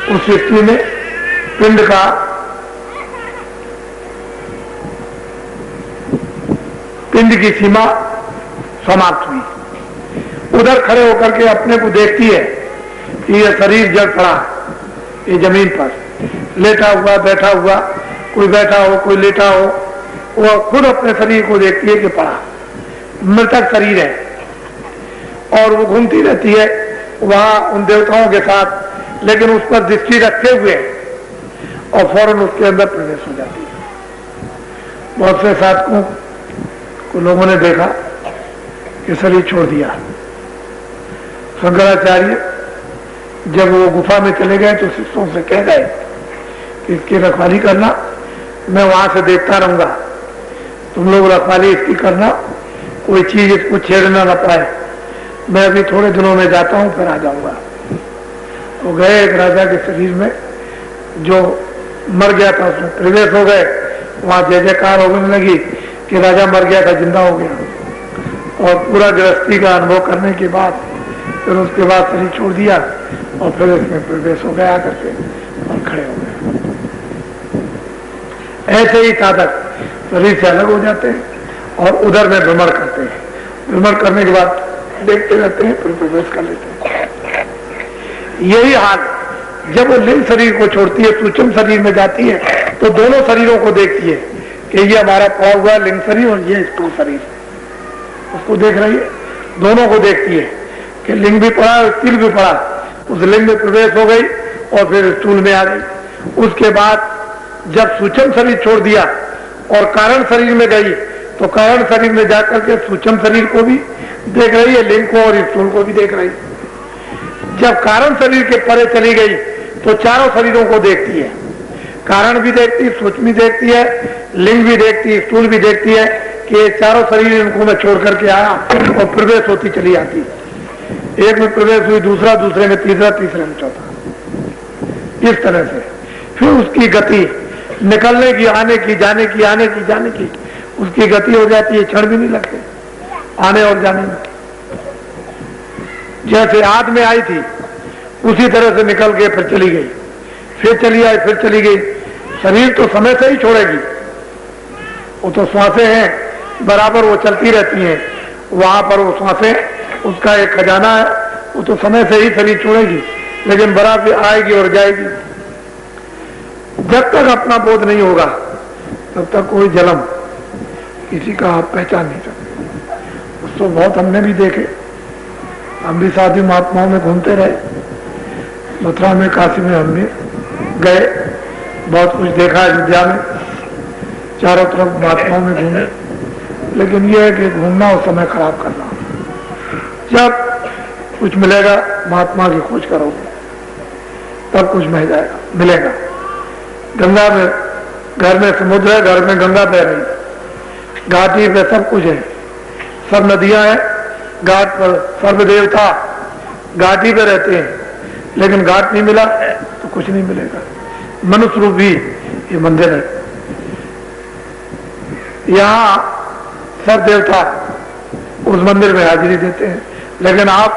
उस सृष्टि में पिंड का पिंड की सीमा समाप्त हुई। उधर खड़े होकर के अपने को देखती है कि यह शरीर जड़ पड़ा है, ये जमीन पर लेटा हुआ, बैठा हुआ, कोई बैठा हो कोई लेटा हो, वो खुद अपने शरीर को देखती है कि पड़ा मृतक शरीर है, और वो घूमती रहती है वहां उन देवताओं के साथ, लेकिन उस पर दृष्टि रखते हुए, और फौरन उसके अंदर प्रवेश हो जाती है। बहुत से साधकों को लोगों ने देखा कि शरीर छोड़ दिया। शंकराचार्य जब वो गुफा में चले गए तो शिष्यों से कह गए कि इसकी रखवाली करना, मैं वहां से देखता रहूंगा, तुम लोग रखवाली इसकी करना, कोई चीज इसको छेड़ना न पाए, मैं अभी थोड़े दिनों में जाता हूं फिर आ जाऊंगा। वो गए एक राजा के शरीर में जो मर गया था, उसमें प्रवेश हो गए, वहां जय जयकार होने लगी, कि राजा मर गया था, जिंदा हो गया। और पूरा गृहस्थी का अनुभव करने के बाद फिर उसके बाद शरीर छोड़ दिया और फिर इसमें प्रवेश हो गया करके और खड़े हो गए। ऐसे ही साधक शरीर से अलग हो जाते हैं और उधर में भ्रमण करते हैं। भ्रमण करने के बाद देखते रहते हैं, फिर प्रवेश कर लेते हैं। यही हाल जब वो लिंग शरीर को छोड़ती है, सूक्ष्म शरीर में जाती है, तो दोनों शरीरों को देखती है कि ये हमारा पड़ा हुआ लिंग शरीर और ये स्थूल शरीर, उसको देख रही है। दोनों को देखती है कि लिंग भी पड़ा और स्थूल भी पड़ा। उस लिंग में प्रवेश हो गई और फिर स्थूल में आ गई। उसके बाद जब सूक्ष्म शरीर छोड़ दिया और कारण शरीर में गई, तो कारण शरीर में जाकर के सूक्ष्म शरीर को भी देख रही है, लिंग को और स्थूल को भी देख रही है। जब कारण शरीर के परे चली गई तो चारों शरीरों को देखती है। कारण भी देखती, सूक्ष्म भी देखती है, लिंग भी देखती, स्थूल भी देखती है कि ये चारों शरीर इनको मैं छोड़ करके आया, और प्रवेश होती चली आती। एक में प्रवेश हुई, दूसरा, दूसरे में तीसरा, तीसरे में चौथा। इस तरह से फिर उसकी गति निकलने की, आने की, जाने की, आने की, जाने की, उसकी गति हो जाती है। क्षण भी नहीं लगते आने और जाने में। जैसे आद में आई थी उसी तरह से निकल के फिर चली गई, फिर चली आई, फिर चली गई। शरीर तो समय से ही छोड़ेगी, वो तो श्वासें हैं बराबर, वो चलती रहती हैं। वहां पर वो श्वासें, उसका एक खजाना है, वो तो समय से ही शरीर छोड़ेगी, लेकिन बराबर आएगी और जाएगी। जब तक अपना बोध नहीं होगा तब तक कोई जन्म किसी का आप पहचान नहीं सकते। उसको बहुत हमने भी देखे, हम भी साधु महात्माओं में घूमते रहे, मथुरा में, काशी में हम भी गए, बहुत कुछ देखा। अयोध्या में चारों तरफ महात्माओं में घूमे, लेकिन यह है कि घूमना और समय खराब करना। जब कुछ मिलेगा महात्मा की खोज करोगे तब कुछ मिल जाएगा, मिलेगा। गंगा में, घर में समुद्र है, घर में गंगा बह रही, घाटी पे सब कुछ है, सब नदियां हैं, घाट पर सर्व देवता घाटी पे रहते हैं, लेकिन घाट नहीं मिला तो कुछ नहीं मिलेगा। मनुष्य रूप भी ये मंदिर है, यहाँ सब देवता उस मंदिर में हाजिरी देते हैं, लेकिन आप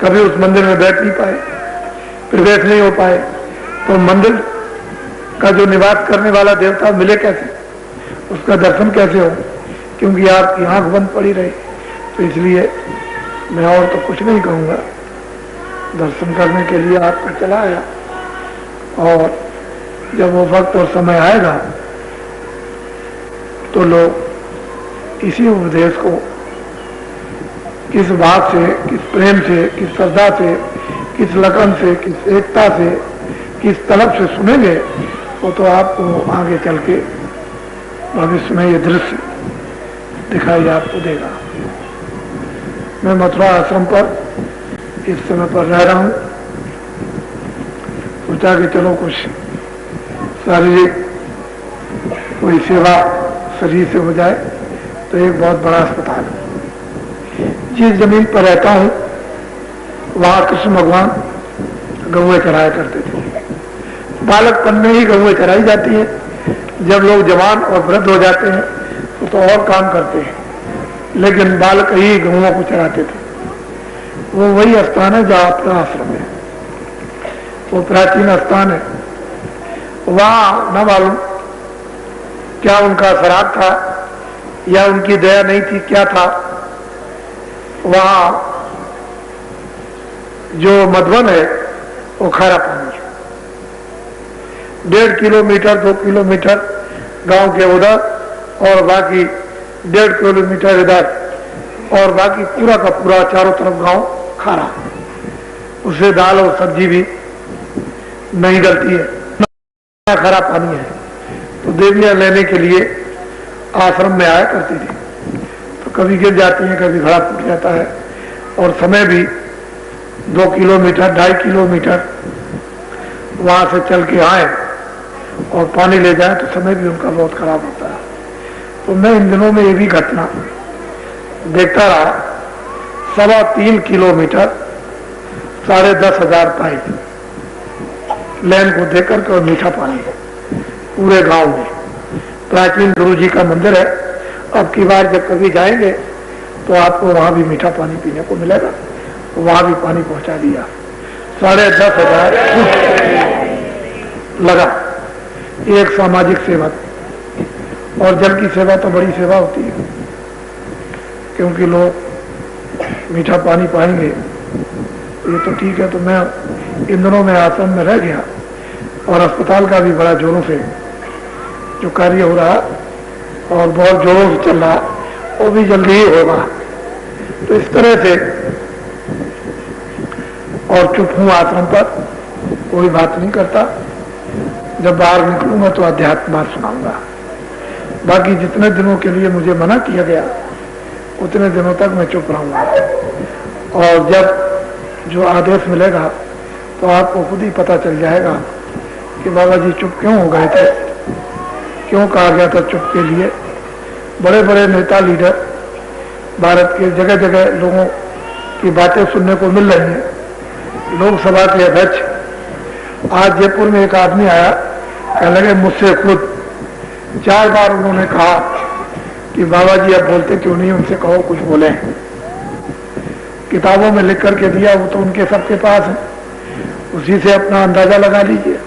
कभी उस मंदिर में बैठ नहीं पाए, प्रवेश नहीं हो पाए, तो मंदिर का जो निवास करने वाला देवता मिले कैसे, उसका दर्शन कैसे हो? क्योंकि आपकी आंख बंद पड़ी रही। तो इसलिए मैं और तो कुछ नहीं कहूँगा, दर्शन करने के लिए आपका चला आया, और जब वो वक्त और समय आएगा तो लोग इसी उपदेश को किस भाव से, किस प्रेम से, किस श्रद्धा से, किस लगन से, किस एकता से, किस तलब से सुनेंगे, वो तो आपको आगे चल के भविष्य में ये दृश्य दिखाई आपको देगा। मैं मथुरा आश्रम पर इस समय पर रह रहा हूँ, सोचा कि चलो कुछ शारीरिक कोई सेवा शरीर से हो जाए। तो एक बहुत बड़ा अस्पताल, जिस जमीन पर रहता हूँ वहाँ कृष्ण भगवान गौएं चराया करते थे। बालकपन में ही गौएं चराई जाती है, जब लोग जवान और वृद्ध हो जाते हैं तो और काम करते हैं, लेकिन बालक ही गौओं को चराते थे। वो वही स्थान है जहाँ अपना आश्रम है, वो प्राचीन स्थान है। वहाँ न मालूम क्या उनका श्राद्ध था या उनकी दया नहीं थी, क्या था। वहाँ जो मधुबन है वो खारा पानी है। 1.5 किलोमीटर 2 किलोमीटर गांव के उधर और बाकी 1.5 किलोमीटर इधर, और बाकी पूरा का पूरा चारों तरफ गांव खारा। उससे दाल और सब्जी भी नहीं गलती है, खारा पानी है। तो देवियां लेने के लिए आश्रम में आया करती थी, तो कभी गिर जाती हैं, कभी घड़ा टूट जाता है, और समय भी 2 किलोमीटर 2.5 किलोमीटर वहां से चल के आए और पानी ले जाए तो समय भी उनका बहुत खराब होता है। तो मैं इन दिनों में ये भी घटना देखता रहा। 3.25 किलोमीटर 10,500 पाइप लाइन को देकर के, और मीठा पानी पूरे गांव में। प्राचीन गुरु जी का मंदिर है, अब की बार जब कभी जाएंगे तो आपको वहां भी मीठा पानी पीने को मिलेगा। तो वहां भी पानी पहुंचा दिया। 10,500 फुट लगा एक सामाजिक सेवा। और जल की सेवा तो बड़ी सेवा होती है, क्योंकि लोग मीठा पानी पाएंगे। ये तो ठीक है। तो मैं इन दिनों में आश्रम में रह गया और अस्पताल का भी बड़ा जोरों से जो कार्य हो रहा और बहुत जोरों से चल रहा, वो भी जल्दी ही होगा। तो इस तरह से और चुप हूं आश्रम पर, कोई बात नहीं करता। जब बाहर निकलूंगा तो अध्यात्म बात सुनाऊंगा। बाकी जितने दिनों के लिए मुझे मना किया गया उतने दिनों तक मैं चुप रहूंगा। और जब जो आदेश मिलेगा तो आपको खुद ही पता चल जाएगा कि बाबा जी चुप क्यों हो गए थे, क्यों कहा गया था चुप के लिए। बड़े बड़े नेता लीडर भारत के जगह जगह लोगों की बातें सुनने को मिल रही हैं। लोकसभा के अध्यक्ष आज जयपुर में एक आदमी आया, कहने लगे मुझसे खुद 4 बार उन्होंने कहा कि बाबा जी अब बोलते क्यों नहीं, उनसे कहो कुछ बोले। किताबों में लिख करके दिया, वो तो उनके सबके पास है, उसी से अपना अंदाजा लगा लीजिए।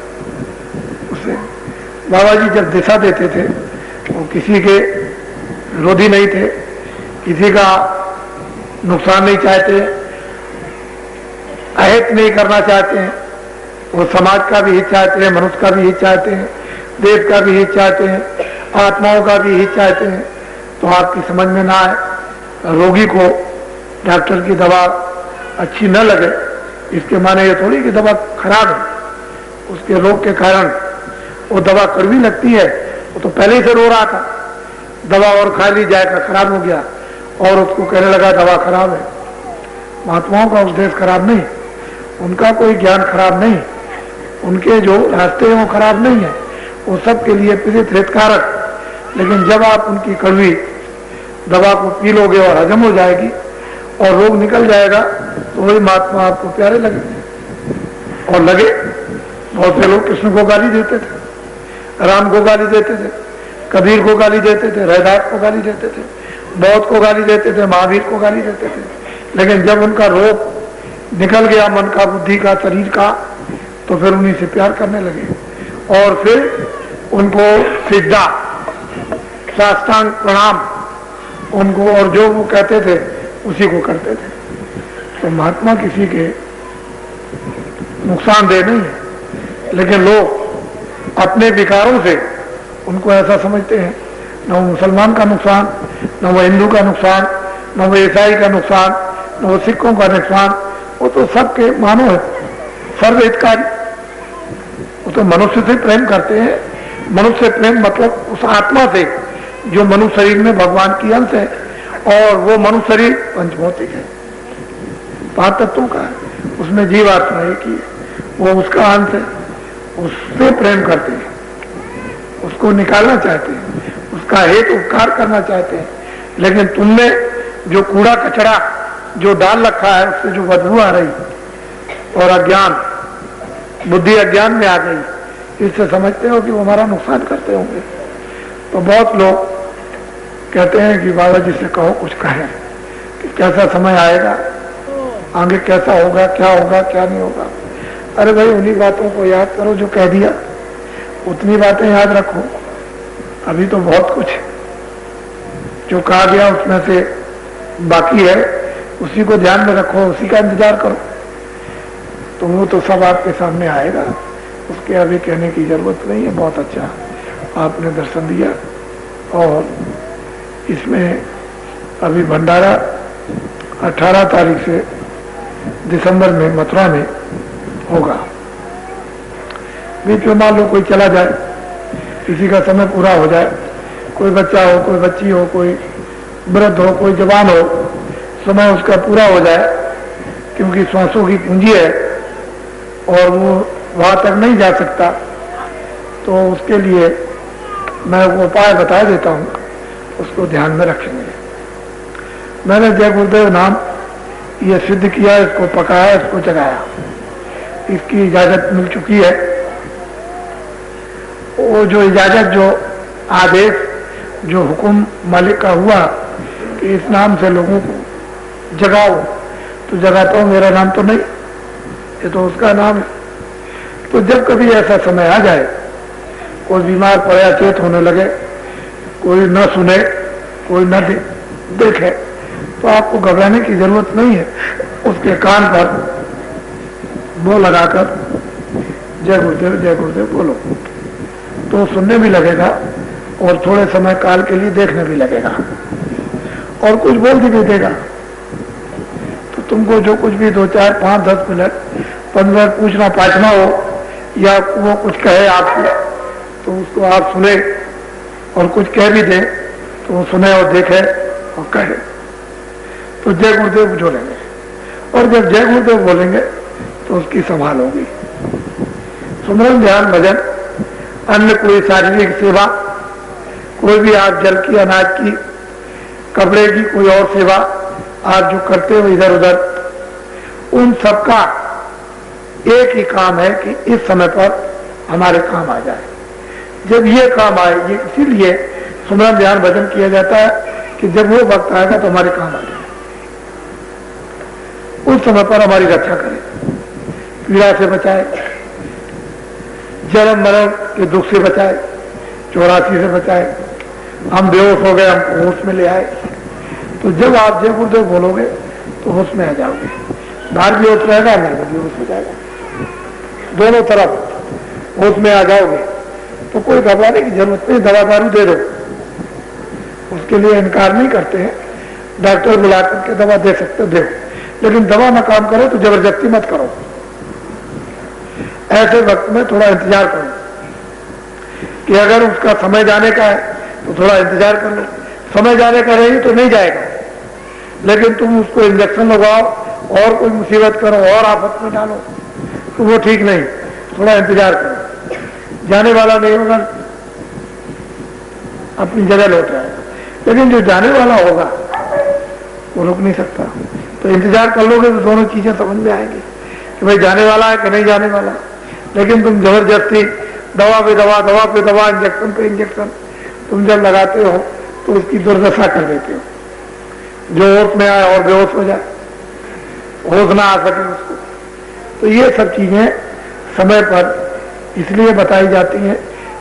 उससे बाबा जी जब दिशा देते थे वो किसी के विरोधी नहीं थे, किसी का नुकसान नहीं चाहते, अहित नहीं करना चाहते हैं। वो समाज का भी हित चाहते हैं, मनुष्य का भी हित चाहते हैं, देश का भी हित चाहते हैं, आत्माओं का भी हित चाहते हैं। तो आपकी समझ में ना आए, रोगी को डॉक्टर की दवा अच्छी न लगे इसके माने ये थोड़ी कि दवा खराब है। उसके रोग के कारण वो दवा कड़वी लगती है। वो तो पहले ही से रो रहा था, दवा और खा ली जाएगा, खराब हो गया और उसको कहने लगा दवा खराब है। महात्माओं का उपदेश खराब नहीं, उनका कोई ज्ञान खराब नहीं, उनके जो रास्ते हैं वो खराब नहीं है, वो सबके लिए प्रेरित हितकारक। लेकिन जब आप उनकी कड़वी दवा को पी लोगे और हजम हो जाएगी और रोग निकल जाएगा तो वही महात्मा आपको प्यारे लगेंगे। और लगे बहुत से लोग कृष्ण को गाली देते थे, राम को गाली देते थे, कबीर को गाली देते थे, रैदास को गाली देते थे, बौद्ध को गाली देते थे, महावीर को गाली देते थे। लेकिन जब उनका रोग निकल गया मन का, बुद्धि का, शरीर का, तो फिर उन्हीं से प्यार करने लगे और फिर उनको सिद्धा साष्टांग प्रणाम उनको, और जो वो कहते थे उसी को करते थे। तो महात्मा किसी के नुकसानदेह नहीं है, लेकिन लोग अपने विकारों से उनको ऐसा समझते हैं, न वो मुसलमान का नुकसान, न वो हिंदू का नुकसान, न वो ईसाई का नुकसान, न वो सिखों का नुकसान, वो तो सबके मानो है, सर्वहितकारी। वो तो मनुष्य से प्रेम करते हैं। मनुष्य प्रेम मतलब उस आत्मा से जो मनुष्य शरीर में भगवान की अंश है, और वो मनुष्य शरीर पंचभौतिक है, 5 तत्वों का है, उसमें जीवात्मा एक ही है, वो उसका अंश है। उससे प्रेम करते हैं, उसको निकालना चाहते हैं, उसका हेतु उपकार करना चाहते हैं। लेकिन तुमने जो कूड़ा कचरा जो डाल रखा है, उससे जो बदबू आ रही और अज्ञान, बुद्धि अज्ञान में आ गई, इससे समझते हो कि वो हमारा नुकसान करते होंगे। तो बहुत लोग कहते हैं कि बाबा जी से कहो कुछ कहें कि कैसा समय आएगा, आगे कैसा होगा, क्या होगा, क्या नहीं होगा। अरे भाई उन्हीं बातों को याद करो जो कह दिया, उतनी बातें याद रखो। अभी तो बहुत कुछ जो कहा गया उसमें से बाकी है, उसी को ध्यान में रखो, उसी का इंतजार करो, तो वो तो सब आपके सामने आएगा। उसके अभी कहने की जरूरत नहीं है। बहुत अच्छा आपने दर्शन दिया। और इसमें अभी भंडारा 18 तारीख से दिसंबर में मथुरा में होगा। बीच में मान लो कोई चला जाए, किसी का समय पूरा हो जाए, कोई बच्चा हो, कोई बच्ची हो, कोई वृद्ध हो, कोई जवान हो, समय उसका पूरा हो जाए, क्योंकि श्वासों की पूंजी है और वो वहां तक नहीं जा सकता, तो उसके लिए मैं वो उपाय बता देता हूँ, उसको ध्यान में रखेंगे। मैंने जय गुरुदेव नाम ये सिद्ध किया, इसको पकाया, इसको जगाया, इसकी इजाजत मिल चुकी है। वो जो इजाजत, जो आदेश, जो हुक्म मालिक का हुआ कि इस नाम से लोगों को जगाओ, तो जगाता हूं, मेरा नाम तो नहीं, ये तो उसका नाम है। तो जब कभी ऐसा समय आ जाए, कोई बीमार पड़े, अचेत होने लगे, कोई न सुने, कोई न देखे, तो आपको घबराने की जरूरत नहीं है। उसके कान पर वो लगाकर जय गुरुदेव बोलो, तो सुनने भी लगेगा और थोड़े समय काल के लिए देखने भी लगेगा और कुछ बोल भी देगा। तो तुमको जो कुछ भी 2, 4, 5, 10 मिनट 15 मिनट पूछना पाछना हो या वो कुछ कहे आपको, तो उसको आप सुने, और कुछ कह भी दे तो वो सुने और देखे और कहे। तो जय गुरुदेव बोलेंगे, और जब जय गुरुदेव बोलेंगे तो उसकी संभाल होगी। सुमरन, ध्यान, भजन, अन्य कोई शारीरिक सेवा, कोई भी आप जल की, अनाज की, कपड़े की कोई और सेवा आप जो करते हो इधर उधर, उन सबका एक ही काम है कि इस समय पर हमारे काम आ जाए। जब ये काम आए, ये इसीलिए सुमरन, ध्यान, भजन किया जाता है कि जब वो वक्त आएगा तो हमारे काम आ जाए, उस समय पर हमारी रक्षा करे, पीड़ा से बचाए, जन्म मरण के दुख से बचाए, 84 से बचाए, हम बेहोश हो गए, हमको होश में ले आए। तो जब आप जय गुरुदेव बोलोगे तो होश में आ जाओगे, बाहर भी होश रहेगा, अंदर भी होश हो जाएगा, दोनों तरफ होश में आ जाओगे। तो कोई घबराने की जरूरत नहीं, दवा दारू दे दो, उसके लिए इनकार नहीं करते हैं, डॉक्टर बुला करके दवा दे सकते दे, लेकिन दवा ना काम करो तो जबरदस्ती मत करो। ऐसे वक्त में थोड़ा इंतजार करो कि अगर उसका समय जाने का है तो थोड़ा इंतजार कर लो, समय जाने का नहीं तो नहीं जाएगा, लेकिन तुम उसको इंजेक्शन लगाओ और कोई मुसीबत करो और आफत में डालो तो वो ठीक नहीं। थोड़ा इंतजार करो, जाने वाला नहीं होगा, अपनी जगह लौट आएगा, लेकिन जो जाने वाला होगा वो रुक नहीं सकता। तो इंतजार कर लोगे तो दोनों चीजें समझ में आएंगी कि भाई जाने वाला है कि नहीं जाने वाला। लेकिन तुम जबरदस्ती दवा पे दवा, दवा पे दवा, इंजेक्शन पे इंजेक्शन तुम जब लगाते हो तो उसकी दुर्दशा कर देते हो, जो होश में आए और बेहोश हो जाए, होश ना आ सके उसको। तो ये सब चीजें समय पर इसलिए बताई जाती हैं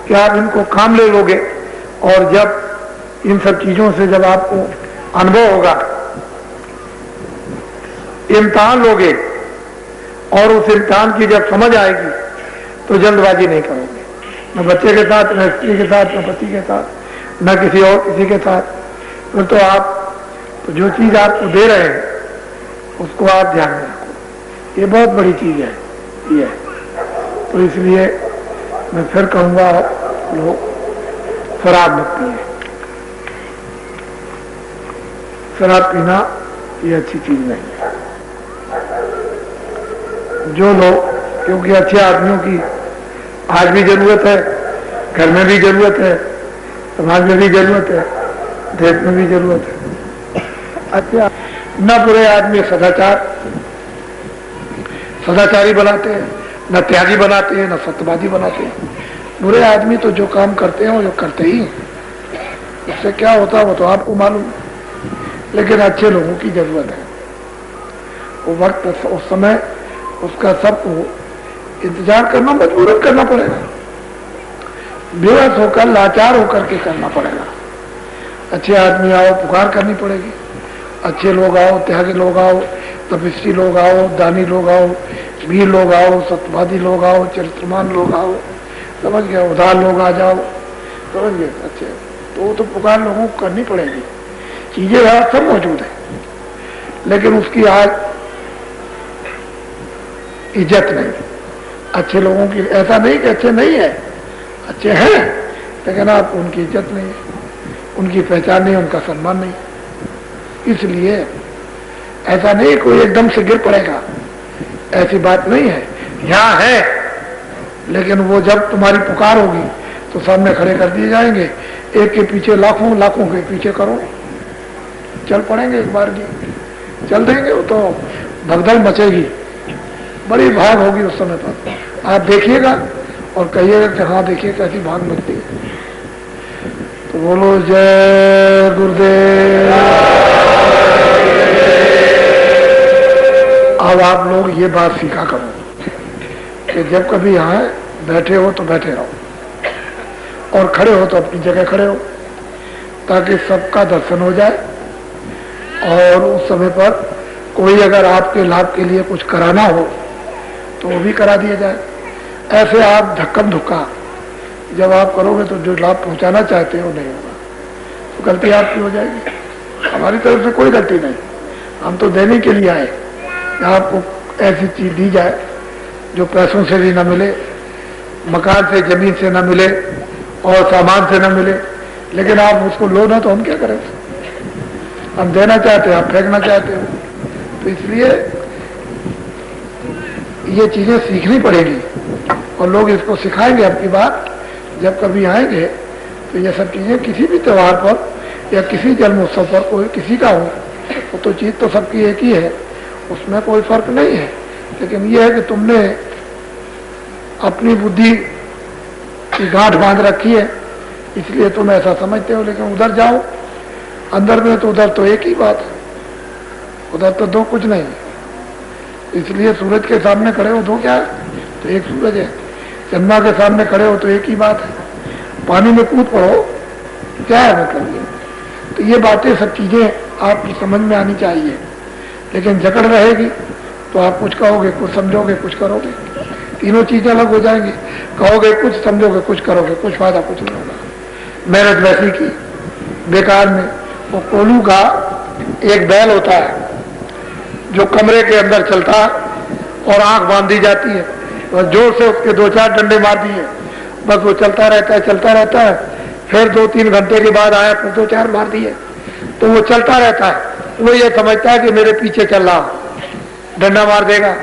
कि आप इनको काम ले लोगे, और जब इन सब चीजों से जब आपको अनुभव होगा, इम्तिहान लोगे और उस इम्तिहान की जब समझ आएगी तो जल्दबाजी नहीं करोगे, न बच्चे के साथ, न स्त्री के साथ, न पति के साथ, न किसी और किसी के साथ। फिर तो आप तो जो चीज आपको दे रहे हैं उसको आप ध्यान में रखो, ये बहुत बड़ी चीज है ये। तो इसलिए मैं फिर कहूंगा लोग शराब मत पिए, शराब पीना ये अच्छी चीज नहीं है। जो लोग, क्योंकि अच्छे आदमियों की आज भी जरूरत है, घर में भी जरूरत है, समाज में भी जरूरत है, देश में भी जरूरत है। अच्छा, न बुरे आदमी सदाचारी बनाते हैं, न त्यागी बनाते हैं, न सत्यवादी बनाते हैं। बुरे आदमी तो जो काम करते हैं वो जो करते ही, उससे क्या होता है वो तो आपको मालूम। लेकिन अच्छे लोगों की जरूरत है, वो वक्त उस समय उसका सबको इंतजार करना, मजबूरन करना पड़ेगा, बेबस होकर, लाचार होकर के करना पड़ेगा। अच्छे आदमी आओ, पुकार करनी पड़ेगी, अच्छे लोग आओ, त्यागी लोग आओ, तपस्वी लोग आओ, दानी लोग आओ, वीर लोग आओ, सत्यवादी लोग आओ, चरित्रमान लोग आओ, समझ गए, उदार लोग आ जाओ, समझ गए। अच्छे तो वो तो पुकार लोगों को करनी पड़ेगी, चीजें यहाँ सब मौजूद है, लेकिन उसकी आज इज्जत नहीं। अच्छे लोगों की, ऐसा नहीं कि अच्छे नहीं है, अच्छे हैं, लेकिन आप उनकी इज्जत नहीं है, उनकी पहचान नहीं, उनका सम्मान नहीं। इसलिए ऐसा नहीं कोई एकदम से गिर पड़ेगा, ऐसी बात नहीं है, यहाँ है, लेकिन वो जब तुम्हारी पुकार होगी तो सामने खड़े कर दिए जाएंगे, एक के पीछे लाखों, लाखों के पीछे करो, चल पड़ेंगे, एक बार की चल देंगे, वो तो भगदड़ मचेगी, बड़ी भाग होगी उस समय पर। आप देखिएगा और कहिएगा कि हाँ देखिए कैसी भाग मचती है। बोलो जय गुरुदेव। अब आप लोग ये बात सीखा करो कि जब कभी यहाँ बैठे हो तो बैठे रहो और खड़े हो तो अपनी जगह खड़े हो, ताकि सबका दर्शन हो जाए। और उस समय पर कोई अगर आपके लाभ के लिए कुछ कराना हो तो वो भी करा दिया जाए। ऐसे आप धक्कम धुक्का जब आप करोगे तो जो लाभ पहुंचाना चाहते हो नहीं होगा, तो गलती आपकी हो जाएगी। हमारी तरफ से कोई गलती नहीं, हम तो देने के लिए आए। आपको ऐसी चीज दी जाए जो पैसों से भी ना मिले, मकान से जमीन से ना मिले और सामान से ना मिले, लेकिन आप उसको लो ना तो हम क्या करें। हम देना चाहते हैं, आप फेंकना चाहते हो। तो इसलिए ये चीजें सीखनी पड़ेगी और लोग इसको सिखाएंगे। आपकी बात जब कभी आएंगे तो ये सब चीजें किसी भी त्योहार पर या किसी जन्म उत्सव पर कोई किसी का हो तो चीज तो सबकी एक ही है, उसमें कोई फर्क नहीं है। लेकिन ये है कि तुमने अपनी बुद्धि की गांठ बांध रखी है, इसलिए तुम ऐसा समझते हो। लेकिन उधर जाओ अंदर में तो उधर तो एक ही बात है, उधर तो दो कुछ नहीं। इसलिए सूरज के सामने खड़े हो दो क्या है, तो एक सूरज है। चंद्रमा के सामने खड़े हो तो एक ही बात है। पानी में कूद पड़ो क्या है मतलब ये। तो ये बातें सब चीजें आपकी समझ में आनी चाहिए। लेकिन जकड़ रहेगी तो आप कुछ कहोगे, कुछ समझोगे, कुछ करोगे, तीनों चीजें अलग हो जाएंगी। कहोगे कुछ, समझोगे कुछ, करोगे कुछ, फायदा कुछ नहीं होगा। मेहनत वैसी की बेकार में। वो कोलू का एक बैल होता है जो कमरे के अंदर चलता है और आंख बांध दी जाती है, तो जोर से उसके दो चार डंडे मार दिए, बस वो चलता रहता है, चलता रहता है। फिर 2-3 घंटे के बाद आया, फिर 2-4 मार दिए, तो वो चलता रहता है। वो ये समझता है कि मेरे पीछे चल रहा, डंडा मार देगा।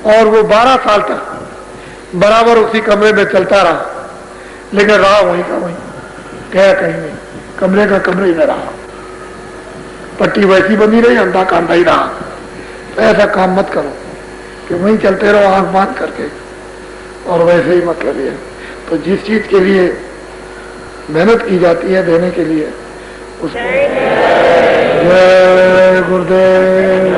और वो 12 साल तक बराबर उसी कमरे में चलता रहा, लेकिन रहा वहीं का वहीं, गया कहीं नहीं, कमरे का कमरे में रहा। पट्टी वैसी बनी रही, अंधा का अंधा ही रहा। तो ऐसा काम मत करो कि वहीं चलते रहो आंख बांध करके, और वैसे ही मतलब ये। तो जिस चीज के लिए मेहनत की जाती है देने के लिए, उसको जय गुरुदेव।